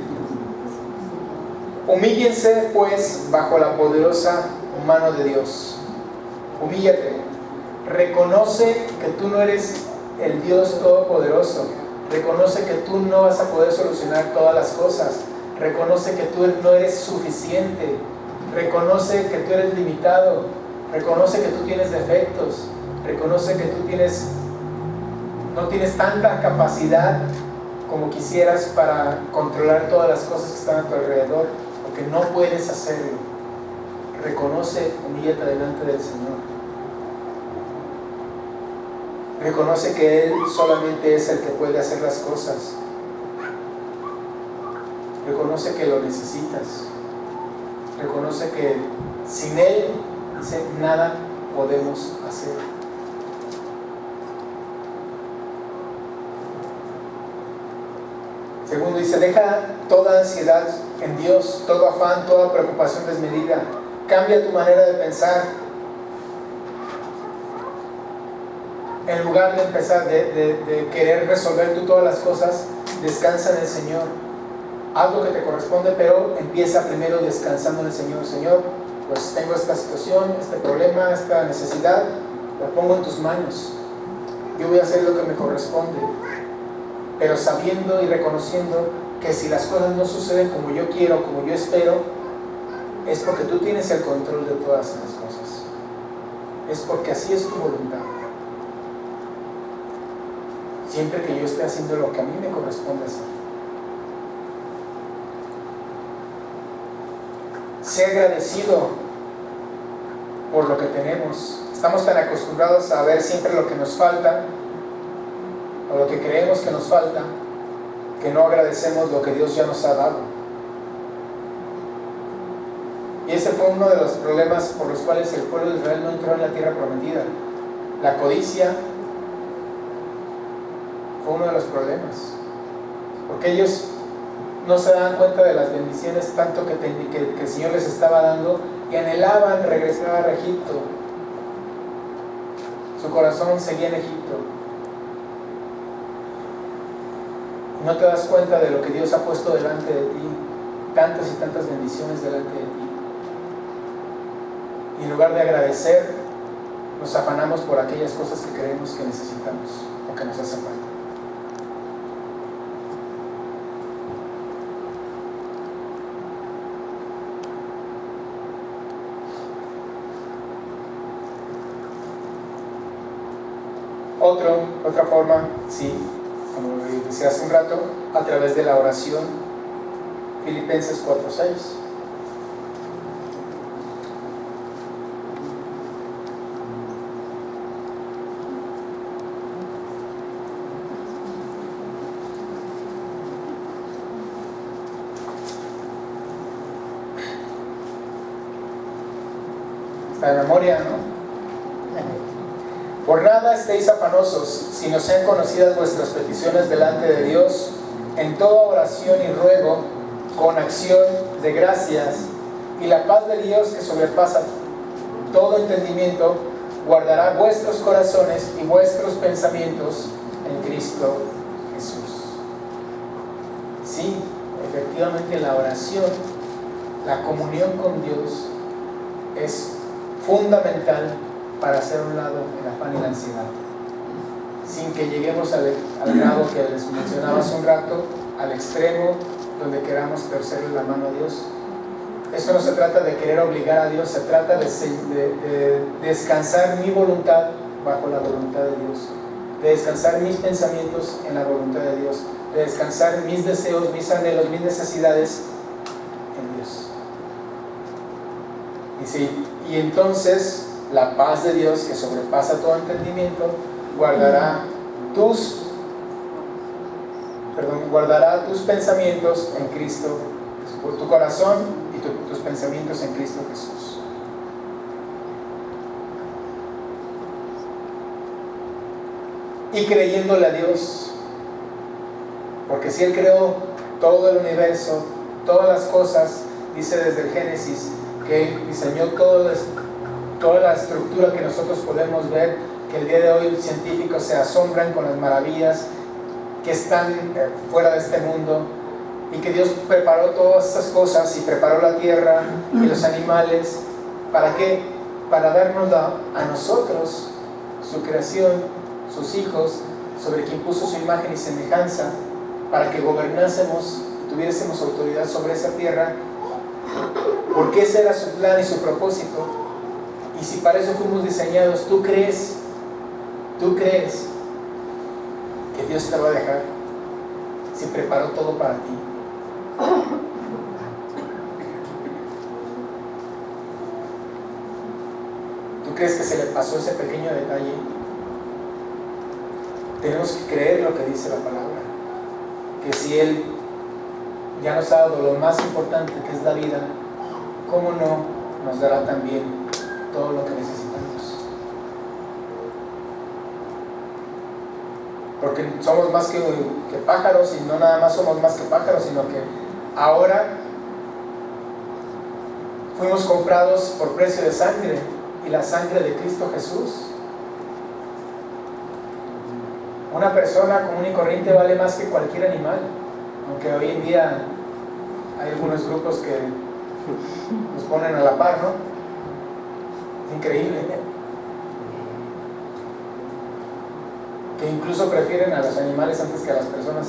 humíllense pues bajo la poderosa mano de Dios. Humíllate. Reconoce que tú no eres el Dios todopoderoso. Reconoce que tú no vas a poder solucionar todas las cosas. Reconoce que tú no eres suficiente. Reconoce que tú eres limitado. Reconoce que tú tienes defectos. Reconoce que tú no tienes tanta capacidad como quisieras para controlar todas las cosas que están a tu alrededor, porque no puedes hacerlo. Reconoce, humíllate delante del Señor. Reconoce que Él solamente es el que puede hacer las cosas. Reconoce que lo necesitas. Reconoce que sin Él, dice, nada podemos hacer. Segundo dice: deja toda ansiedad en Dios, todo afán, toda preocupación desmedida. Cambia tu manera de pensar. En lugar de empezar de querer resolver tú todas las cosas, descansa en el Señor. Haz lo que te corresponde, pero empieza primero descansando en el Señor. Señor, pues tengo esta situación, este problema, esta necesidad, la pongo en tus manos. Yo voy a hacer lo que me corresponde, pero sabiendo y reconociendo que si las cosas no suceden como yo quiero, como yo espero, es porque tú tienes el control de todas las cosas. es porque así es tu voluntad. Siempre que yo esté haciendo lo que a mí me corresponde hacer. Sé agradecido por lo que tenemos. Estamos tan acostumbrados a ver siempre lo que nos falta, o lo que creemos que nos falta, que no agradecemos lo que Dios ya nos ha dado. Y ese fue uno de los problemas por los cuales el pueblo de Israel no entró en la tierra prometida. La codicia fue uno de los problemas, porque ellos no se daban cuenta de las bendiciones tanto que el Señor les estaba dando, y anhelaban regresar a Egipto. Su corazón seguía en Egipto. No te das cuenta de lo que Dios ha puesto delante de ti, tantas y tantas bendiciones delante de ti. Y en lugar de agradecer, nos afanamos por aquellas cosas que creemos que necesitamos o que nos hacen falta. Otra forma, sí, como decía hace un rato, a través de la oración. Filipenses 4:6. Está de memoria, ¿no? Por nada estéis afanosos, sino sean conocidas vuestras peticiones delante de Dios, en toda oración y ruego, con acción de gracias, y la paz de Dios, que sobrepasa todo entendimiento, guardará vuestros corazones y vuestros pensamientos en Cristo Jesús. Sí, efectivamente la oración, la comunión con Dios es fundamental para hacer un lado el afán y la ansiedad, sin que lleguemos al grado que les mencionaba hace un rato, al extremo donde queramos torcerle la mano a Dios. Eso no se trata de querer obligar a Dios, se trata de descansar mi voluntad bajo la voluntad de Dios, de descansar mis pensamientos en la voluntad de Dios, de descansar mis deseos, mis anhelos, mis necesidades en Dios. Y entonces la paz de Dios, que sobrepasa todo entendimiento, guardará tus pensamientos en Cristo, por tu corazón y tus pensamientos en Cristo Jesús. Y creyéndole a Dios, porque si Él creó todo el universo, todas las cosas, dice desde el Génesis, que Él diseñó toda la estructura que nosotros podemos ver, que el día de hoy los científicos se asombran con las maravillas que están fuera de este mundo, y que Dios preparó todas estas cosas y preparó la tierra y los animales. ¿Para qué? Para darnos a nosotros, su creación, sus hijos, sobre quien puso su imagen y semejanza, para que gobernásemos, tuviésemos autoridad sobre esa tierra, porque ese era su plan y su propósito. Y si para eso fuimos diseñados, ¿tú crees que Dios te va a dejar si preparó todo para ti? ¿Tú crees que se le pasó ese pequeño detalle? Tenemos que creer lo que dice la palabra, que si Él ya nos ha dado lo más importante, que es la vida, ¿cómo no nos dará también todo lo que necesitamos? Porque somos más que pájaros, y no nada más somos más que pájaros, sino que ahora fuimos comprados por precio de sangre, y la sangre de Cristo Jesús. Una persona común y corriente vale más que cualquier animal, aunque hoy en día hay algunos grupos que nos ponen a la par, ¿no? Es increíble, que incluso prefieren a los animales antes que a las personas.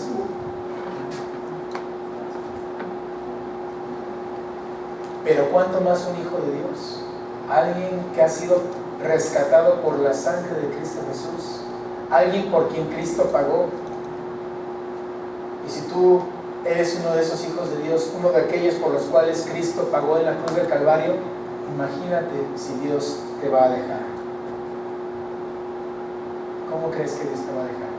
Pero cuánto más un hijo de Dios, alguien que ha sido rescatado por la sangre de Cristo Jesús, alguien por quien Cristo pagó. Y si tú eres uno de esos hijos de Dios, uno de aquellos por los cuales Cristo pagó en la cruz del Calvario, imagínate si Dios te va a dejar. ¿Cómo crees que Dios te va a dejar?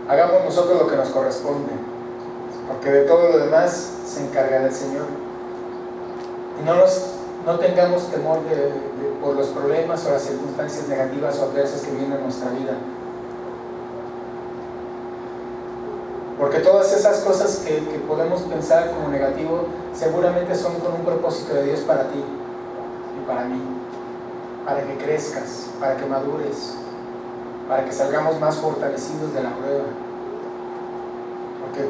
Hagamos nosotros lo que nos corresponde, porque de todo lo demás se encargará el Señor. Y no tengamos temor por los problemas o las circunstancias negativas o adversas que vienen en nuestra vida. Porque todas esas cosas que podemos pensar como negativo, seguramente son con un propósito de Dios para ti y para mí, para que crezcas, para que madures, para que salgamos más fortalecidos de la prueba. Porque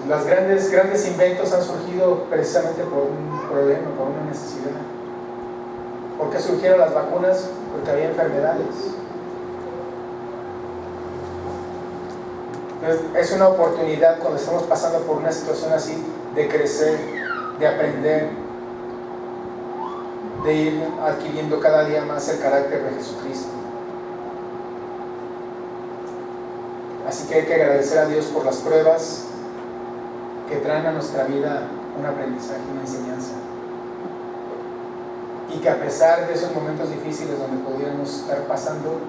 los grandes inventos han surgido precisamente por un problema, por una necesidad. ¿Por qué surgieron las vacunas? Porque había enfermedades. Entonces, es una oportunidad cuando estamos pasando por una situación así, de crecer, de aprender, de ir adquiriendo cada día más el carácter de Jesucristo. Así que hay que agradecer a Dios por las pruebas que traen a nuestra vida un aprendizaje, una enseñanza. Y que a pesar de esos momentos difíciles donde pudiéramos estar pasando,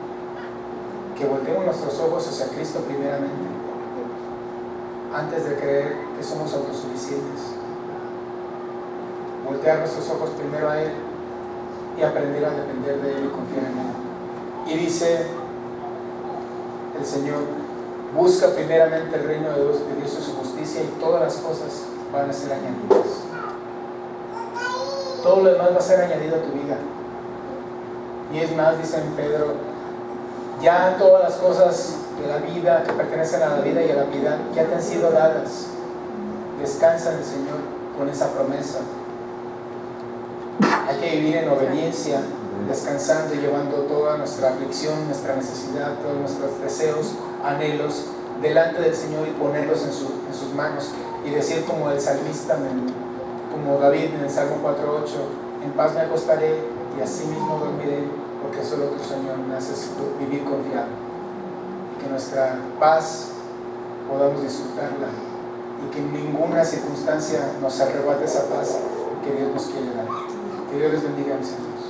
que volteemos nuestros ojos hacia Cristo primeramente, antes de creer que somos autosuficientes. Voltear nuestros ojos primero a Él y aprender a depender de Él y confiar en Él. Y dice el Señor: busca primeramente el reino de Dios y su justicia, y todas las cosas van a ser añadidas. Todo lo demás va a ser añadido a tu vida. Y es más, dice en Pedro, ya todas las cosas de la vida que pertenecen a la vida y a la piedad ya te han sido dadas. Descansa en el Señor con esa promesa. Hay que vivir en obediencia, descansando y llevando toda nuestra aflicción, nuestra necesidad, todos nuestros deseos, anhelos delante del Señor y ponerlos en sus manos, y decir como el salmista, como David en el Salmo 4:8: en paz me acostaré y así mismo dormiré, porque solo tu Señor me haces vivir confiado. Y que nuestra paz podamos disfrutarla y que ninguna circunstancia nos arrebate esa paz que Dios nos quiere dar. Que Dios les bendiga, mis hermanos.